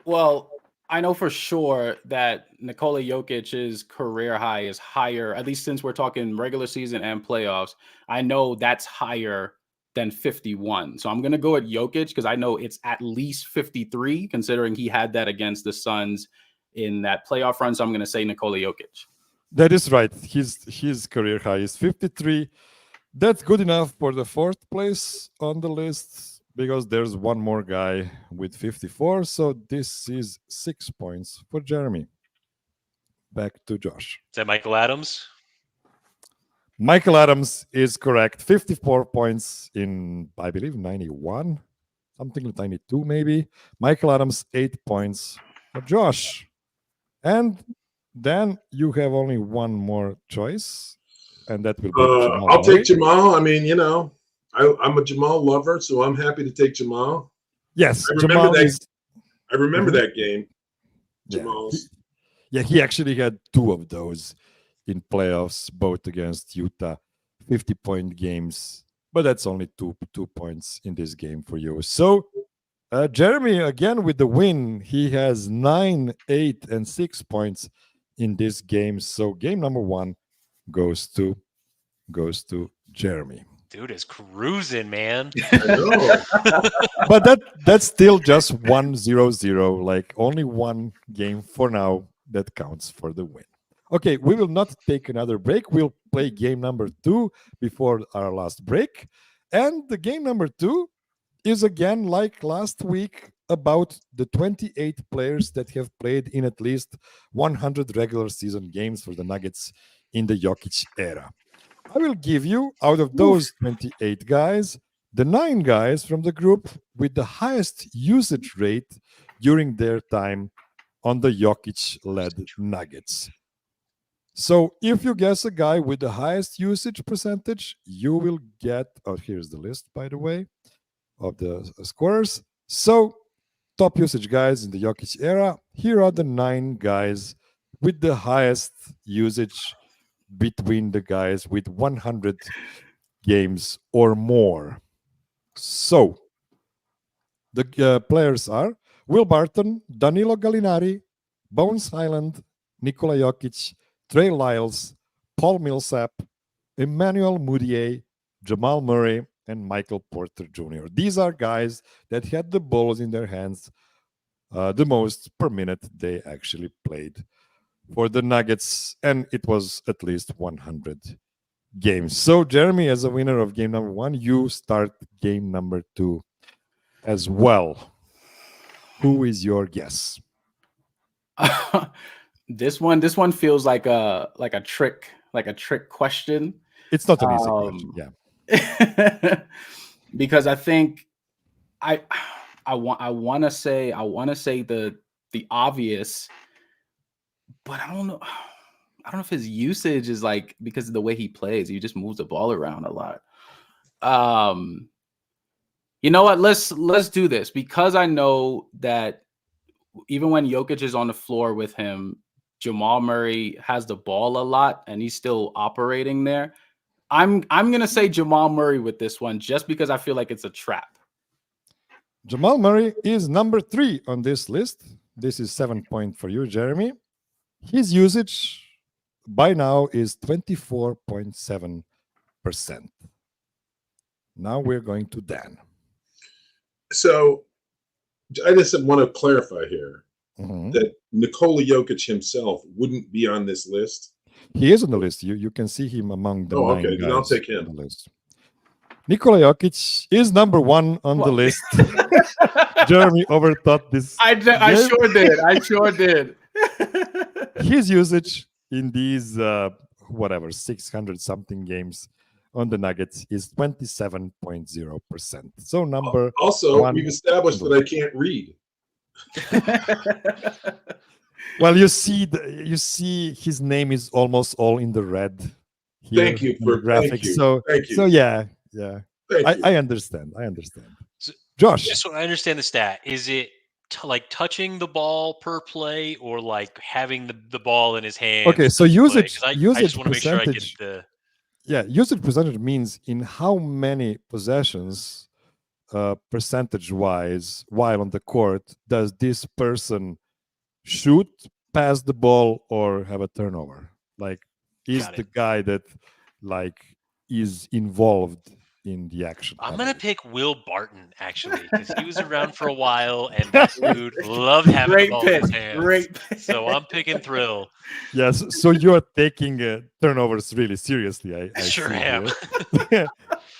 Well, I know for sure that Nikola Jokic's career high is higher, at least since we're talking regular season and playoffs. I know that's higher than 51. So I'm going to go at Jokic because I know it's at least 53, considering he had that against the Suns in that playoff run. So I'm going to say Nikola Jokic. That is right. His career high is 53. That's good enough for the 4th place on the list, because there's one more guy with 54. So this is 6 points for Jeremy. Back to Josh. Is that Michael Adams? Michael Adams is correct. 54 points in, I believe, 91, something like 92 maybe. Michael Adams, 8 points for Josh. And then you have only one more choice, and that will be Jamal I'll Murray. take Jamal. I mean, I'm a Jamal lover, so I'm happy to take Jamal. Yes, I remember Jamal that. is. I remember Mhm. that game. Yeah, Jamal's. he actually had 2 of those in playoffs, both against Utah, 50-point games. But that's only two points in this game for you. So Jeremy, again with the win, he has 9, 8, and 6 points in this game. So game number 1 goes to Jeremy. Dude is cruising, man. I know. But that's still just 1-0-0. Like only one game for now that counts for the win. Okay, we will not take another break. We'll play game number 2 before our last break. And the game number 2 is again like last week about the 28 players that have played in at least 100 regular season games for the Nuggets in the Jokic era. I will give you, out of those 28 guys, the 9 guys from the group with the highest usage rate during their time on the Jokic-led Nuggets. So if you guess a guy with the highest usage percentage, you will get, oh, here's the list, by the way, of the scorers. So top usage guys in the Jokic era, here are the 9 guys with the highest usage between the guys with 100 games or more. So the players are Will Barton, Danilo Gallinari, Bones Highland, Nikola Jokic, Trey Lyles, Paul Millsap, Emmanuel Mudiay, Jamal Murray, and Michael Porter Jr. These are guys that had the balls in their hands the most per minute they actually played for the Nuggets, and it was at least 100 games. So, Jeremy, as a winner of game number 1, you start game number 2 as well. Who is your guess? This one feels like a trick question. It's not an easy question, yeah. Because I think I want to say the obvious, but I don't know. I don't know if his usage is like because of the way he plays. He just moves the ball around a lot. You know what? Let's do this because I know that even when Jokic is on the floor with him, Jamal Murray has the ball a lot and he's still operating there. I'm gonna say Jamal Murray with this one just because I feel like it's a trap. Jamal Murray is number 3 on this list. This is 7 point for you, Jeremy. His usage by now is 24.7%. Now we're going to Dan. So I just want to clarify here that Nikola Jokic himself wouldn't be on this list. He is on the list. You can see him among the 9 okay. Then I'll guys take him. on the list. Nikola Jokic is number 1 on the list. Jeremy overthought this. I sure did. His usage in these 600 something games on the Nuggets is 27.0%. So number also 1. We've established that I can't read. Well, you see his name is almost all in the red here. Thank you in the graphics. Thank you. So yeah. Thank you. I understand. So, Josh. just so I understand the stat, is it like touching the ball per play or like having the ball in his hand? Okay, so usage I just want to make sure I percentage. get the. Yeah, usage percentage means in how many possessions, percentage-wise, while on the court, does this person shoot, pass the ball, or have a turnover? Like, is the guy that like is involved in the action? I'm gonna pick Will Barton actually because he was around for a while and that dude loved having the ball in his hands. Great pick. So I'm picking Thrill. Yes, so you're taking turnovers really seriously. I Sure see am.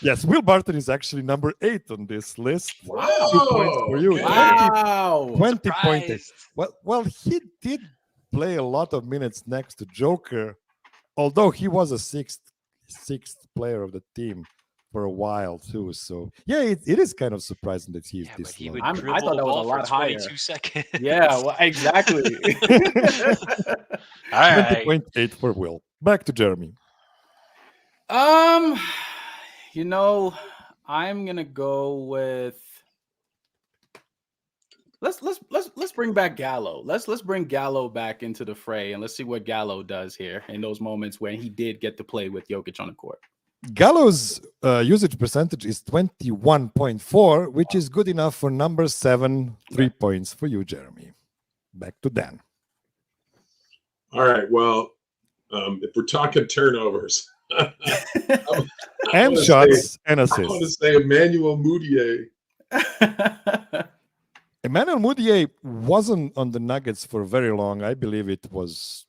Yes, Will Barton is actually number 8 on this list. Wow. 2 points for you. Wow. 20.8. Well, he did play a lot of minutes next to Joker, although he was a 6th. sixth player of the team for a while too. So yeah, it is kind of surprising that he's Yeah, but this he low. would I dribble thought the that was a ball for lot higher. 22 seconds. Yeah, well, exactly. All right. 20.8 for Will. Back to Jeremy. um, I'm gonna go with let's bring back Gallo. Let's bring Gallo back into the fray and let's see what Gallo does here in those moments when he did get to play with Jokic on the court. Gallo's usage percentage is 21.4, which is good enough for number 7. 3 points for you, Jeremy. Back to Dan. All right. Well, if we're talking turnovers, And shots and I want to assists. say Emmanuel Mudiay. Emmanuel Mudiay wasn't on the Nuggets for very long. I believe it was,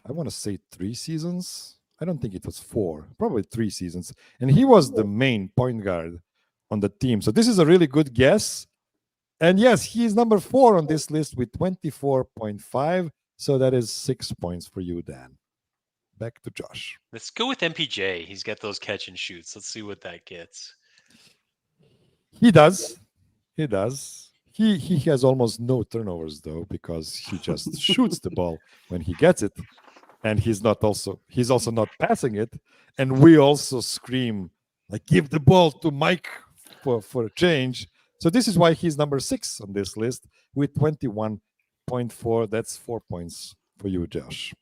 I want to say 3 seasons. I don't think it was 4, probably 3 seasons. And he was the main point guard on the team. So this is a really good guess. And yes, he is number 4 on this list with 24.5. So that is 6 points for you, Dan. Back to Josh. Let's go with MPJ. He's got those catch and shoots. Let's see what that gets. He does. He does. He has almost no turnovers though, because he just shoots the ball when he gets it. And he's also not passing it. And we also scream, like, give the ball to Mike for a change. So this is why he's number 6 on this list with 21.4. That's 4 points for you, Josh.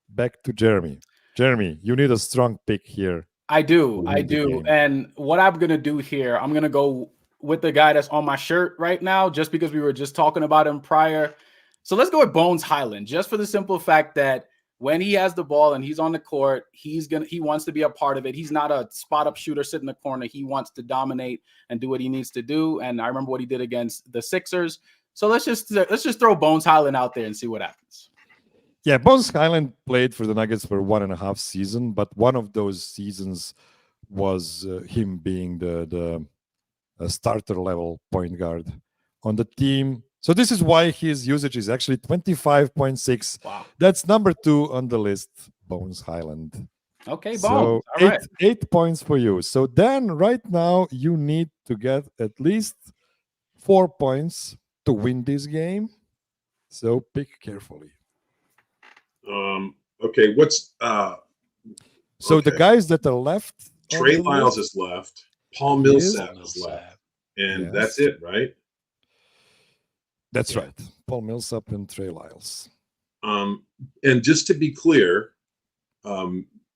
Back to Jeremy. Jeremy, you need a strong pick here. I do. Win the game. And what I'm going to do here, I'm going to go with the guy that's on my shirt right now, just because we were just talking about him prior. So let's go with Bones Highland, just for the simple fact that when he has the ball and he's on the court, he wants to be a part of it. He's not a spot up shooter sitting in the corner. He wants to dominate and do what he needs to do. And I remember what he did against the Sixers. So let's just throw Bones Highland out there and see what happens. Yeah, Bones Highland played for the Nuggets for 1.5 seasons, but one of those seasons was him being the starter level point guard on the team. So this is why his usage is actually 25.6. Wow. That's number 2 on the list, Bones Highland. Okay, Bones. So All right. 8 points for you. So then right now you need to get at least 4 points to win this game. So pick carefully. Okay, what's So the okay. guys that are left, Trey on the Lyles list, is left. Paul Millsap is left, and Yes. that's it, right? That's right. Paul Millsap and Trey Lyles. And just to be clear,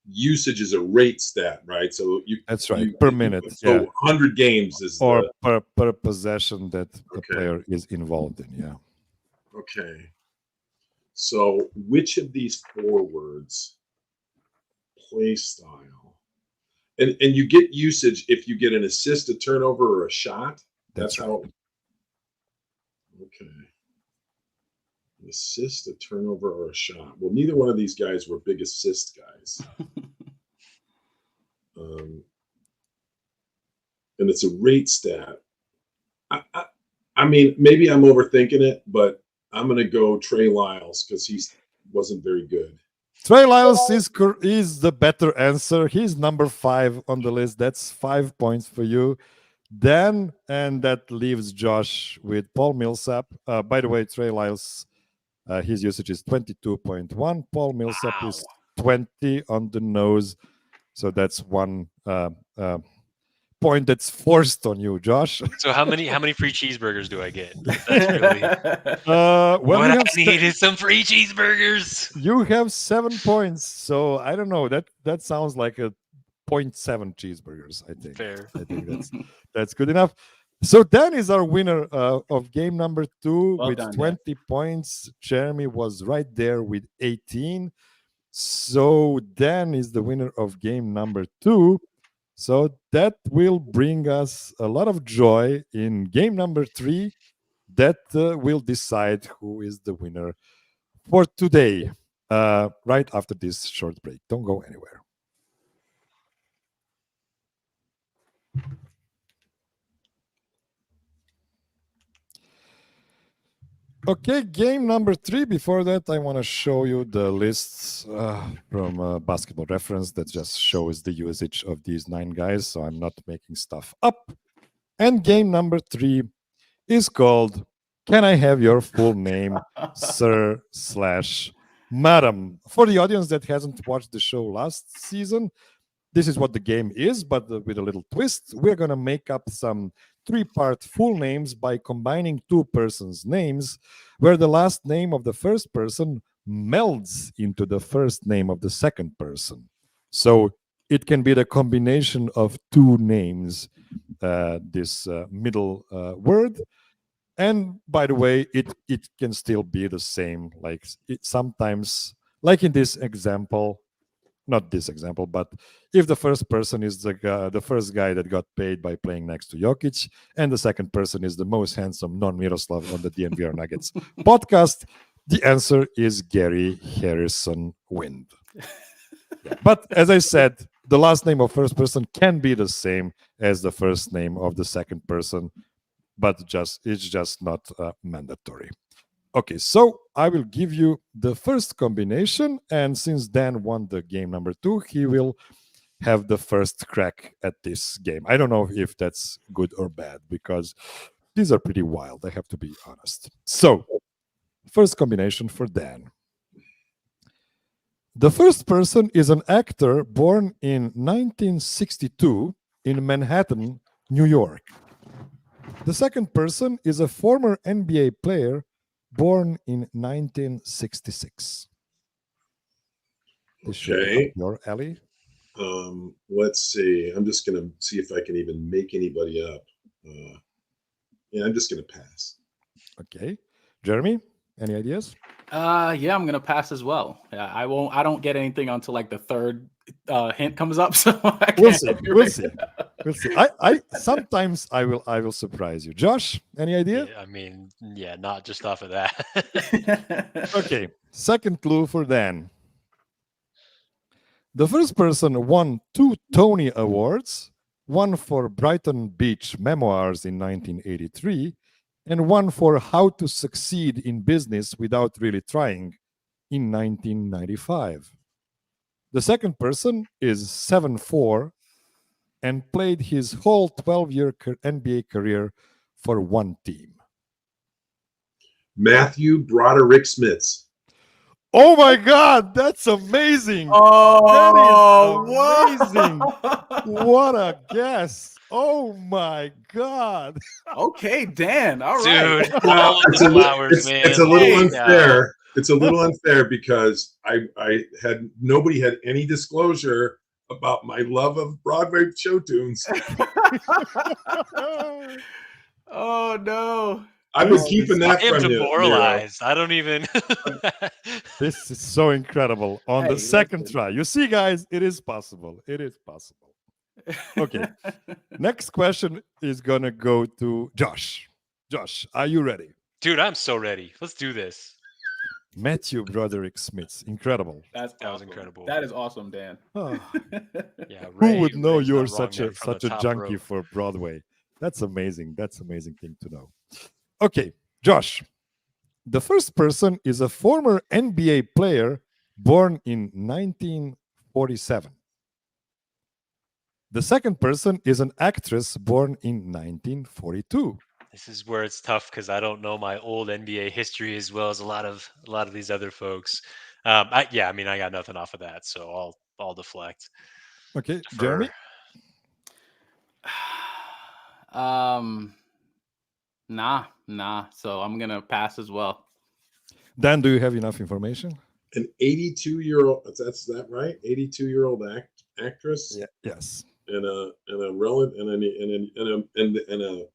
usage is a rate stat, right? So That's right, per minute, So yeah. 100 games is Or per possession that the Okay. player is involved in, yeah. okay. So which of these forwards play style? And you get usage if you get an assist, a turnover, or a shot. That's right. how. Okay. An assist, a turnover, or a shot. Well, neither one of these guys were big assist guys. And it's a rate stat. I mean, maybe I'm overthinking it, but I'm going to go Trey Lyles because he wasn't very good. Trey Lyles is the better answer. He's number 5 on the list. That's 5 points for you. Then, and that leaves Josh with Paul Millsap. By the way, Trey Lyles, his usage is 22.1. Paul Millsap is 20 on the nose. So that's 1 point that's forced on you, Josh. So how many free cheeseburgers do I get? That's really Well, what you I have need is some free cheeseburgers. You have 7 points, so I don't know. That sounds like a 0.7 cheeseburgers. I think. Fair. I think that's good enough. So Dan is our winner of game number 2 Well with done, 20 points. Jeremy was right there with 18. So Dan is the winner of game number 2. So that will bring us a lot of joy in game number 3. That will decide who is the winner for today, right after this short break. Don't go anywhere. Okay, game number 3. Before that, I want to show you the lists from Basketball Reference that just shows the usage of these 9 guys, so I'm not making stuff up. And game number 3 is called Can I Have Your Full Name, Sir/Madam? For the audience that hasn't watched the show last season, this is what the game is, but with a little twist. We're going to make up some 3-part full names by combining 2 persons' names, where the last name of the first person melds into the first name of the second person. So it can be the combination of 2 names, this middle word. And by the way, it can still be the same. Like sometimes, like in this example, not this example, but if the first person is the first guy that got paid by playing next to Jokic, and the second person is the most handsome non-Miroslav on the DNVR Nuggets podcast, the answer is Gary Harrison Wind. Yeah. But as I said, the last name of first person can be the same as the first name of the second person, but it's just not mandatory. Okay, so I will give you the first combination, and since Dan won the game number 2, he will have the first crack at this game. I don't know if that's good or bad, because these are pretty wild, I have to be honest. So, first combination for Dan. The first person is an actor born in 1962 in Manhattan, New York. The second person is a former NBA player born in 1966. This should be Okay. up your alley. Let's see. I'm just gonna see if I can even make anybody up. Yeah, I'm just gonna pass. Okay. Jeremy, any ideas? Yeah, I'm gonna pass as well. Yeah, I don't get anything until like the third hint comes up. So We'll see. We'll see. We'll see. I sometimes I will surprise you. Josh, any idea? Yeah, I mean, yeah, not just off of that. Okay. Second clue for Dan. The first person won 2 Tony Awards, one for Brighton Beach Memoirs in 1983, and one for How to Succeed in Business Without Really Trying in 1995. The second person is 7'4" and played his whole 12-year NBA career for one team. Matthew Broderick Smiths. Oh my God, that's amazing! Oh, That is amazing! what? What a guess! Oh my God! Okay, Dan. All right. Dude, all of the flowers, man. It's a little Hey, unfair. It's a little unfair because I had nobody had any disclosure about my love of Broadway show tunes. Oh no. I've been keeping that I am from you, Nero. demoralized. I don't even. This is so incredible. On the Hey, second listen. try. You see, guys, it is possible. It is possible. Okay. Next question is going to go to Josh. Josh, are you ready? Dude, I'm so ready. Let's do this. Matthew Broderick Smith. Incredible. That was awesome. incredible. That is awesome, Dan. Oh, Yeah, who would know Ray's you're not wrong such there a from the such a top junkie rope. for Broadway? That's amazing. That's an amazing thing to know. Okay, Josh. The first person is a former NBA player born in 1947. The second person is an actress born in 1942. This is where it's tough because I don't know my old NBA history as well as a lot of these other folks. I got nothing off of that, so I'll deflect. Okay, Defer. Jeremy. Nah. So I'm gonna pass as well. Dan, do you have enough information? An 82-year-old. That's that right? 82-year-old actress. Yeah. Yes. And a relative and a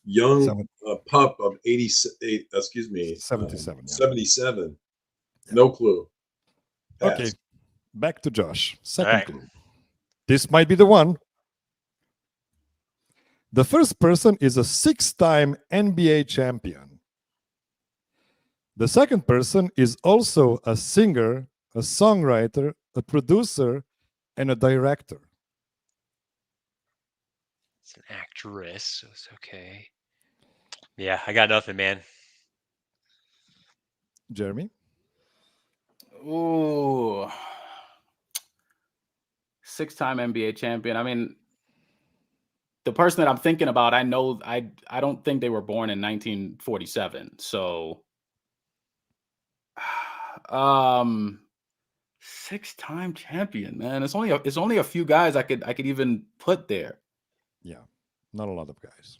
young pup of 88. Excuse me. 77. Yeah. 77. No clue. Pass. Okay. Back to Josh. Second right. clue. This might be the one. The first person is a 6-time NBA champion. The second person is also a singer, a songwriter, a producer, and a director. It's an actress, so it's okay. Yeah, I got nothing, man. Jeremy? Ooh. 6-time NBA champion. I mean, the person that I'm thinking about, I know I don't think they were born in 1947. So 6-time champion, man. It's only a few guys I could even put there. Yeah, not a lot of guys.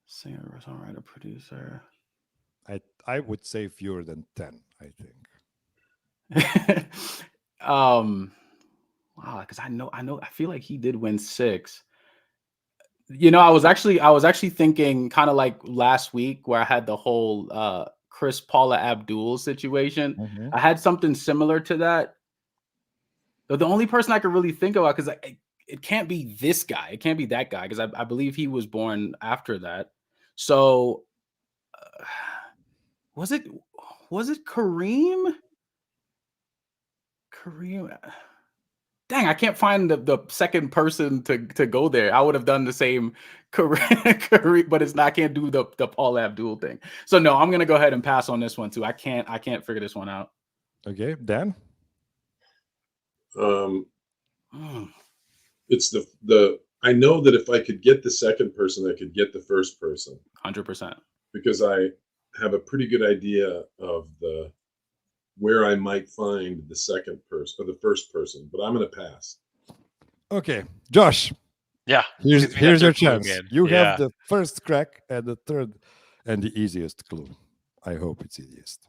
Singer, songwriter, producer. I would say fewer than 10, I think. Wow, because I feel like he did win 6. You know, I was actually thinking kind of like last week where I had the whole Chris Paula Abdul situation. Mhm. I had something similar to that. But the only person I could really think about, because it can't be this guy, it can't be that guy, because I believe he was born after that. So was it Kareem? Kareem. Dang, I can't find the second person to go there. I would have done the same career, but it's not. I can't do the Paul Abdul thing. So no, I'm gonna go ahead and pass on this one too. I can't figure this one out. Okay, Dan? It's the I know that if I could get the second person, I could get the first person 100%. because I have a pretty good idea of where I might find the second person or the first person, but I'm going to pass. Okay, Josh. Yeah. Here's your chance. Again. You Yeah. have the first crack at the third and the easiest clue. I hope it's easiest.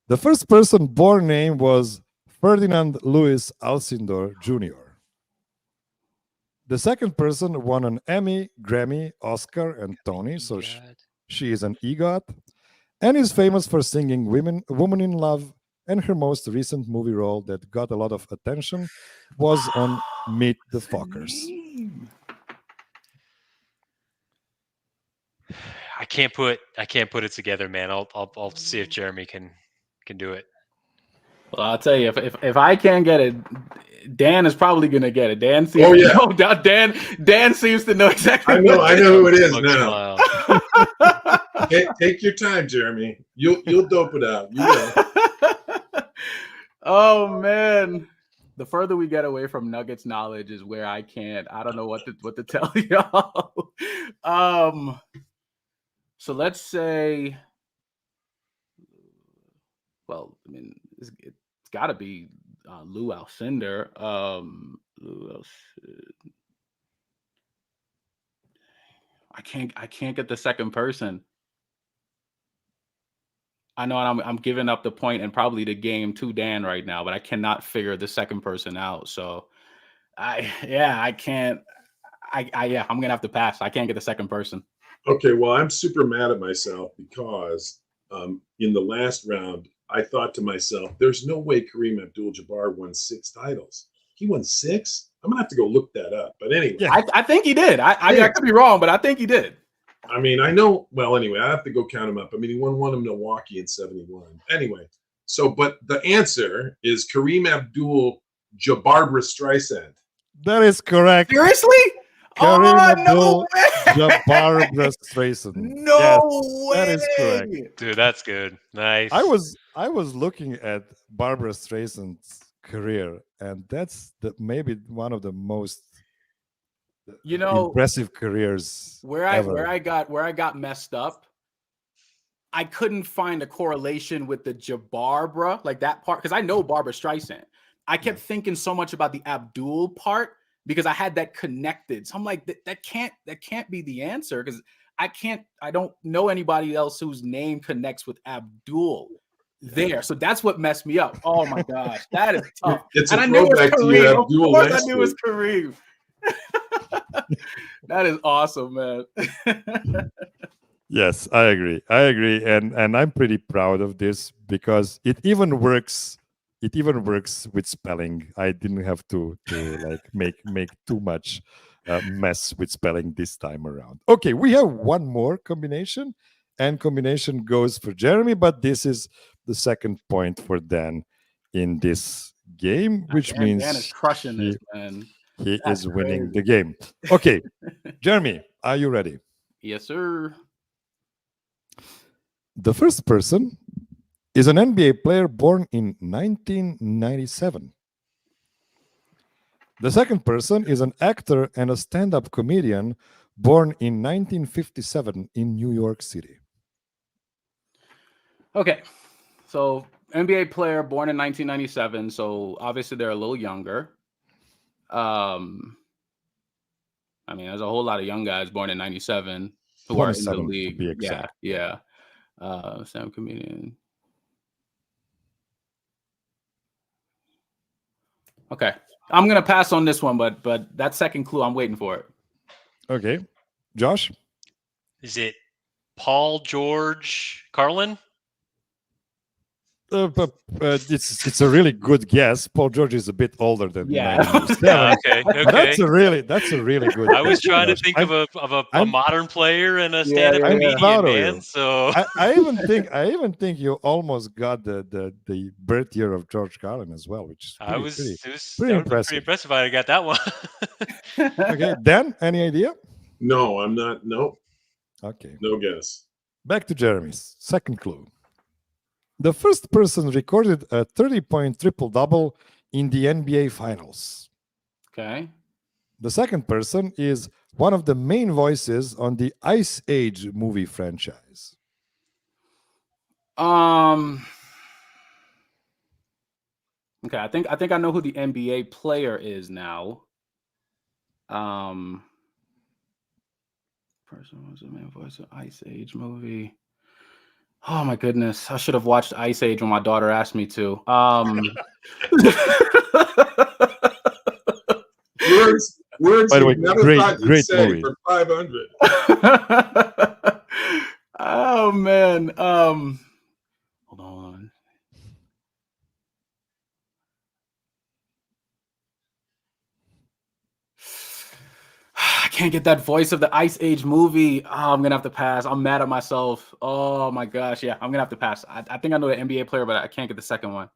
The first person born name was Ferdinand Louis Alcindor Jr. The second person won an Emmy, Grammy, Oscar, and Tony, so she is an EGOT, and is famous for singing Woman in Love, and her most recent movie role that got a lot of attention was on Meet the Fockers. I can't put it together, man. I'll see if Jeremy can do it. Well, I'll tell you, if I can't get it, Dan is probably gonna get it. Dan seems Dan seems to know exactly. I know who it is now. Take your time, Jeremy. You'll dope it out. You will. Oh man. The further we get away from Nuggets knowledge is where I don't know what to tell y'all. So let's say, well, I mean, it's got to be Lou Alcindor. I can't get the second person. I know I'm giving up the point and probably the game to Dan right now, but I cannot figure the second person out. So I can't. I'm gonna have to pass. I can't get the second person. Okay, well, I'm super mad at myself because in the last round, I thought to myself, there's no way Kareem Abdul-Jabbar won 6 titles. He won 6? I'm going to have to go look that up. But anyway. Yeah. I think he did. I could be wrong, but I think he did. I mean, I know. Well, anyway, I have to go count him up. I mean, he won one in Milwaukee in 71. Anyway, but the answer is Kareem Abdul-Jabbar Streisand. That is correct. Seriously? Kareem no way. Jabbar Streisand. No way. That is correct. Dude, that's good. Nice. I was looking at Barbara Streisand's career, and that's maybe one of the most impressive careers where I got messed up. I couldn't find a correlation with the Jabbar, bruh, like that part, because I know Barbara Streisand. I kept thinking so much about the Abdul part because I had that connected. So I'm like, that can't be the answer, because I don't know anybody else whose name connects with Abdul there. So that's what messed me up. Oh my gosh, that is tough. And I knew it was Kareem. Of course I knew it was Kareem. That is awesome, man. Yes, I agree. And I'm pretty proud of this because it even works with spelling. I didn't have to like make too much mess with spelling this time around. Okay, we have one more combination, and combination goes for Jeremy, but this is the second point for Dan in this game, which means Dan is crushing this, man. He is winning the game. Okay, Jeremy, are you ready? Yes, sir. The first person is an NBA player born in 1997. The second person is an actor and a stand-up comedian born in 1957 in New York City. Okay. So NBA player born in 1997. So obviously they're a little younger. I mean, there's a whole lot of young guys born in 97 who are in the 27 to league. be Yeah, exact. yeah. Stand-up comedian. Okay. I'm gonna pass on this one, but that second clue, I'm waiting for it. Okay. Josh? Is it Paul George Carlin? It's a really good guess. Paul George is a bit older than Yeah. 1997. Yeah, okay, But okay. That's a really good. I was guess, trying to Josh. think of a modern player and a stand-up I'm comedian, proud of man. you. So I even think you almost got the birth year of George Carlin as well, which is that would pretty be impressive. pretty impressive if I got that one. Okay, Dan, any idea? No, I'm not. No, Okay, no guess. back to Jeremy's second clue. The first person recorded a 30-point triple-double in the NBA Finals. Okay. The second person is one of the main voices on the Ice Age movie franchise. Okay, I think I know who the NBA player is now. Person was the main voice of Ice Age movie. Oh my goodness, I should have watched Ice Age when my daughter asked me to. Words By the you way, never thought you'd great say movie. for 500. Oh man. Hold on. I can't get that voice of the Ice Age movie. Oh, I'm gonna have to pass. I'm mad at myself. Oh my gosh, yeah, I'm gonna have to pass. I think I know the NBA player, but I can't get the second one.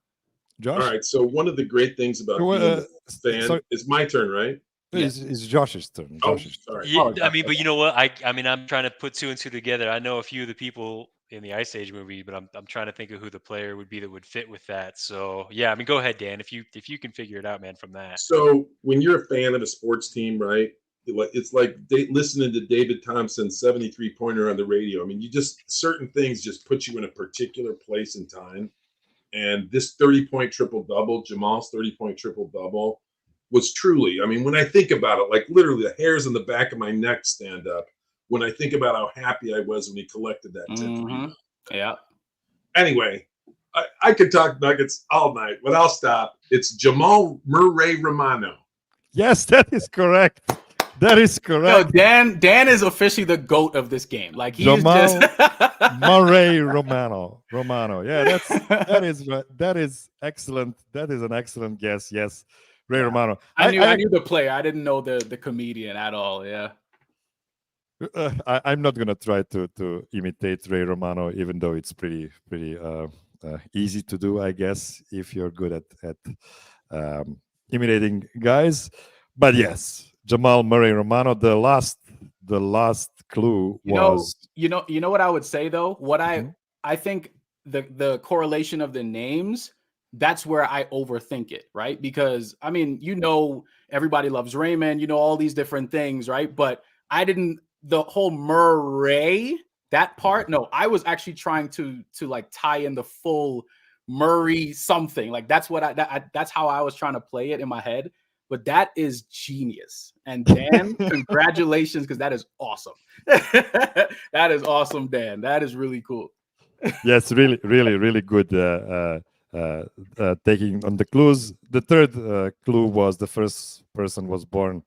Josh? All right. So one of the great things about Well, being a fan, sorry. it's my turn, right? It's Josh's turn. Oh, Josh's turn. sorry. Yeah, I mean, but you know what? I mean, I'm trying to put two and two together. I know a few of the people in the Ice Age movie, but I'm trying to think of who the player would be that would fit with that. So yeah, I mean, go ahead, Dan, if you can figure it out, man, from that. So when you're a fan of a sports team, right? It's like listening to David Thompson's 73-pointer on the radio. I mean, you just certain things just put you in a particular place and time. And this 30-point triple-double, Jamal's 30-point triple-double, was truly, I mean, when I think about it, like literally the hairs on the back of my neck stand up when I think about how happy I was when he collected that 10th rebound. Yeah. Anyway, I could talk Nuggets all night, but I'll stop. It's Jamal Murray Romano. Yes, that is correct. That is No, correct. Dan is officially the GOAT of this game. Like he's Jamal just Murray Romano. Yeah, that is excellent. That is an excellent guess. Yes, Ray Romano. I knew the player. I didn't know the comedian at all. Yeah. I'm not gonna try to imitate Ray Romano, even though it's pretty easy to do, I guess, if you're good at imitating guys. But yes, Jamal Murray Romano. The last clue was. You know what I would say though. What I think the correlation of the names. That's where I overthink it, right? Because I mean, everybody loves Raymond. All these different things, right? But I didn't. The whole Murray, that part, no, I was actually trying to like tie in the full Murray something. Like that's what that's how I was trying to play it in my head. But that is genius. And Dan, congratulations, because that is awesome. That is awesome, Dan. That is really cool. Yes, really, really, really good taking on the clues. The third clue was the first person was born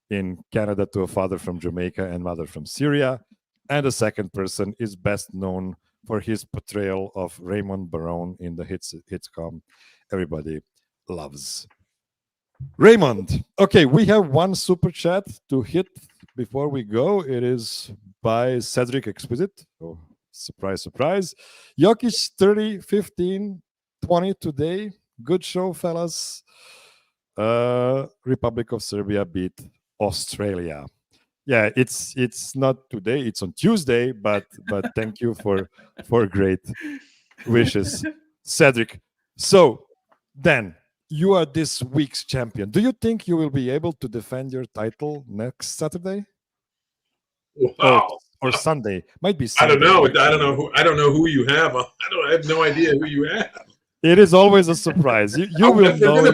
in Canada to a father from Jamaica and mother from Syria. And the second person is best known for his portrayal of Raymond Barone in the hitscom everybody loves. Raymond. Okay, we have one super chat to hit before we go. It is by Cedric Exquisite. Oh, surprise, surprise. Jokic 30, 15, 20 today. Good show, fellas. Republic of Serbia beat Australia. Yeah, it's not today, it's on Tuesday, but thank you for great wishes, Cedric. So then you are this week's champion. Do you think you will be able to defend your title next Saturday Wow. or Sunday? Might be I Sunday. don't know. I don't know who you have. I have no idea who you have. It is always a surprise. You will If we're know. gonna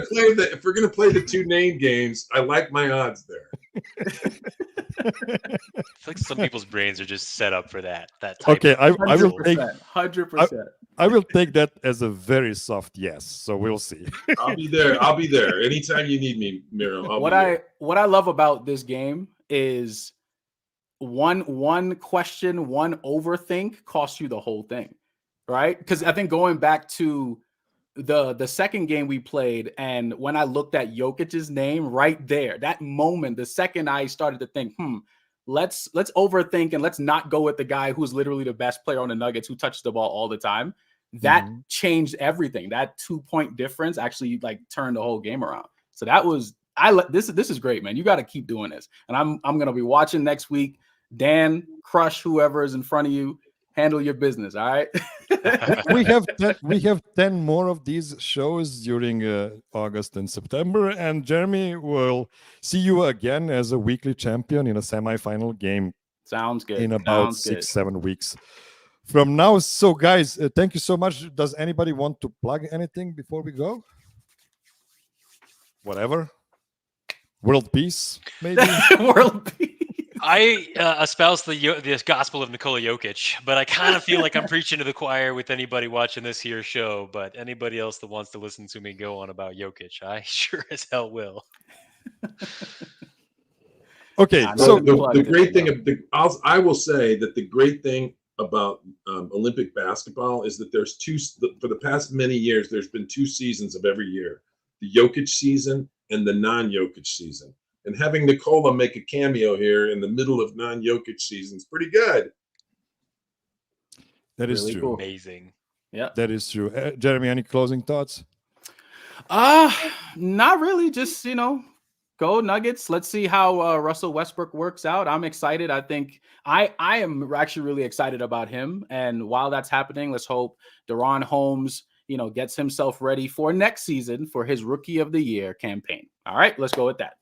play the two name games, I like my odds there. I feel like some people's brains are just set up for that. Type Okay, of I will take 100%. I will take that as a very soft yes. So we'll see. I'll be there. I'll be there anytime you need me, Miro. What I love about this game is one question, one overthink costs you the whole thing, right? Because I think going back to the second game we played, and when I looked at Jokic's name right there, that moment, the second I started to think, let's overthink and let's not go with the guy who's literally the best player on the Nuggets who touches the ball all the time. That changed everything. That 2-point difference actually like turned the whole game around. So that was this is great, man. You got to keep doing this. And I'm gonna be watching next week. Dan, crush whoever is in front of you. Handle your business, all right? we have 10 more of these shows during August and September, and Jeremy will see you again as a weekly champion in a semi-final game. Sounds good. In about 6-7 weeks from now. So guys, thank you so much. Does anybody want to plug anything before we go? Whatever. World peace, maybe. World peace. I espouse the gospel of Nikola Jokic, but I kind of feel like I'm preaching to the choir with anybody watching this here show. But anybody else that wants to listen to me go on about Jokic, I sure as hell will. Okay, so the great thing I will say that the great thing about Olympic basketball is that there's for the past many years, there's been 2 seasons of every year, the Jokic season and the non-Jokic season. And having Nikola make a cameo here in the middle of non-Jokic season is pretty good. That is really true. Cool. Amazing. Yeah, that is true. Jeremy, any closing thoughts? Not really. Just go Nuggets. Let's see how Russell Westbrook works out. I'm excited. I think I am actually really excited about him. And while that's happening, let's hope Deron Holmes, gets himself ready for next season for his Rookie of the Year campaign. All right, let's go with that.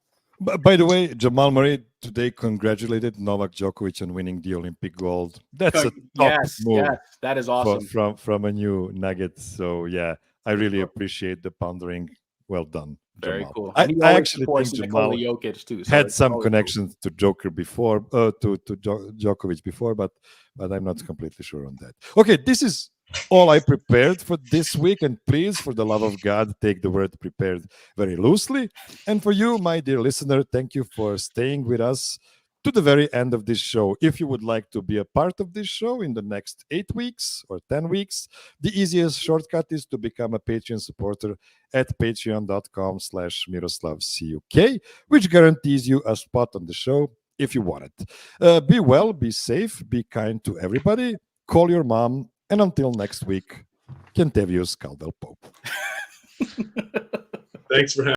By the way, Jamal Murray today congratulated Novak Djokovic on winning the Olympic gold. That's a top move. Yes, that is awesome. From a new Nugget. So yeah, I really appreciate the pondering. Well done. Very Jamal. cool. I actually think Jamal Jokic too, had some connections to Joker before, to Djokovic before, but I'm not completely sure on that. Okay, this is all I prepared for this week, and please, for the love of God, take the word prepared very loosely. And for you, my dear listener, thank you for staying with us to the very end of this show. If you would like to be a part of this show in the next 8 weeks or 10 weeks, the easiest shortcut is to become a Patreon supporter at patreon.com/MiroslavCuk, which guarantees you a spot on the show if you want it. Be well, be safe, be kind to everybody, call your mom, and until next week, Kentavious Caldwell Pope. Thanks for having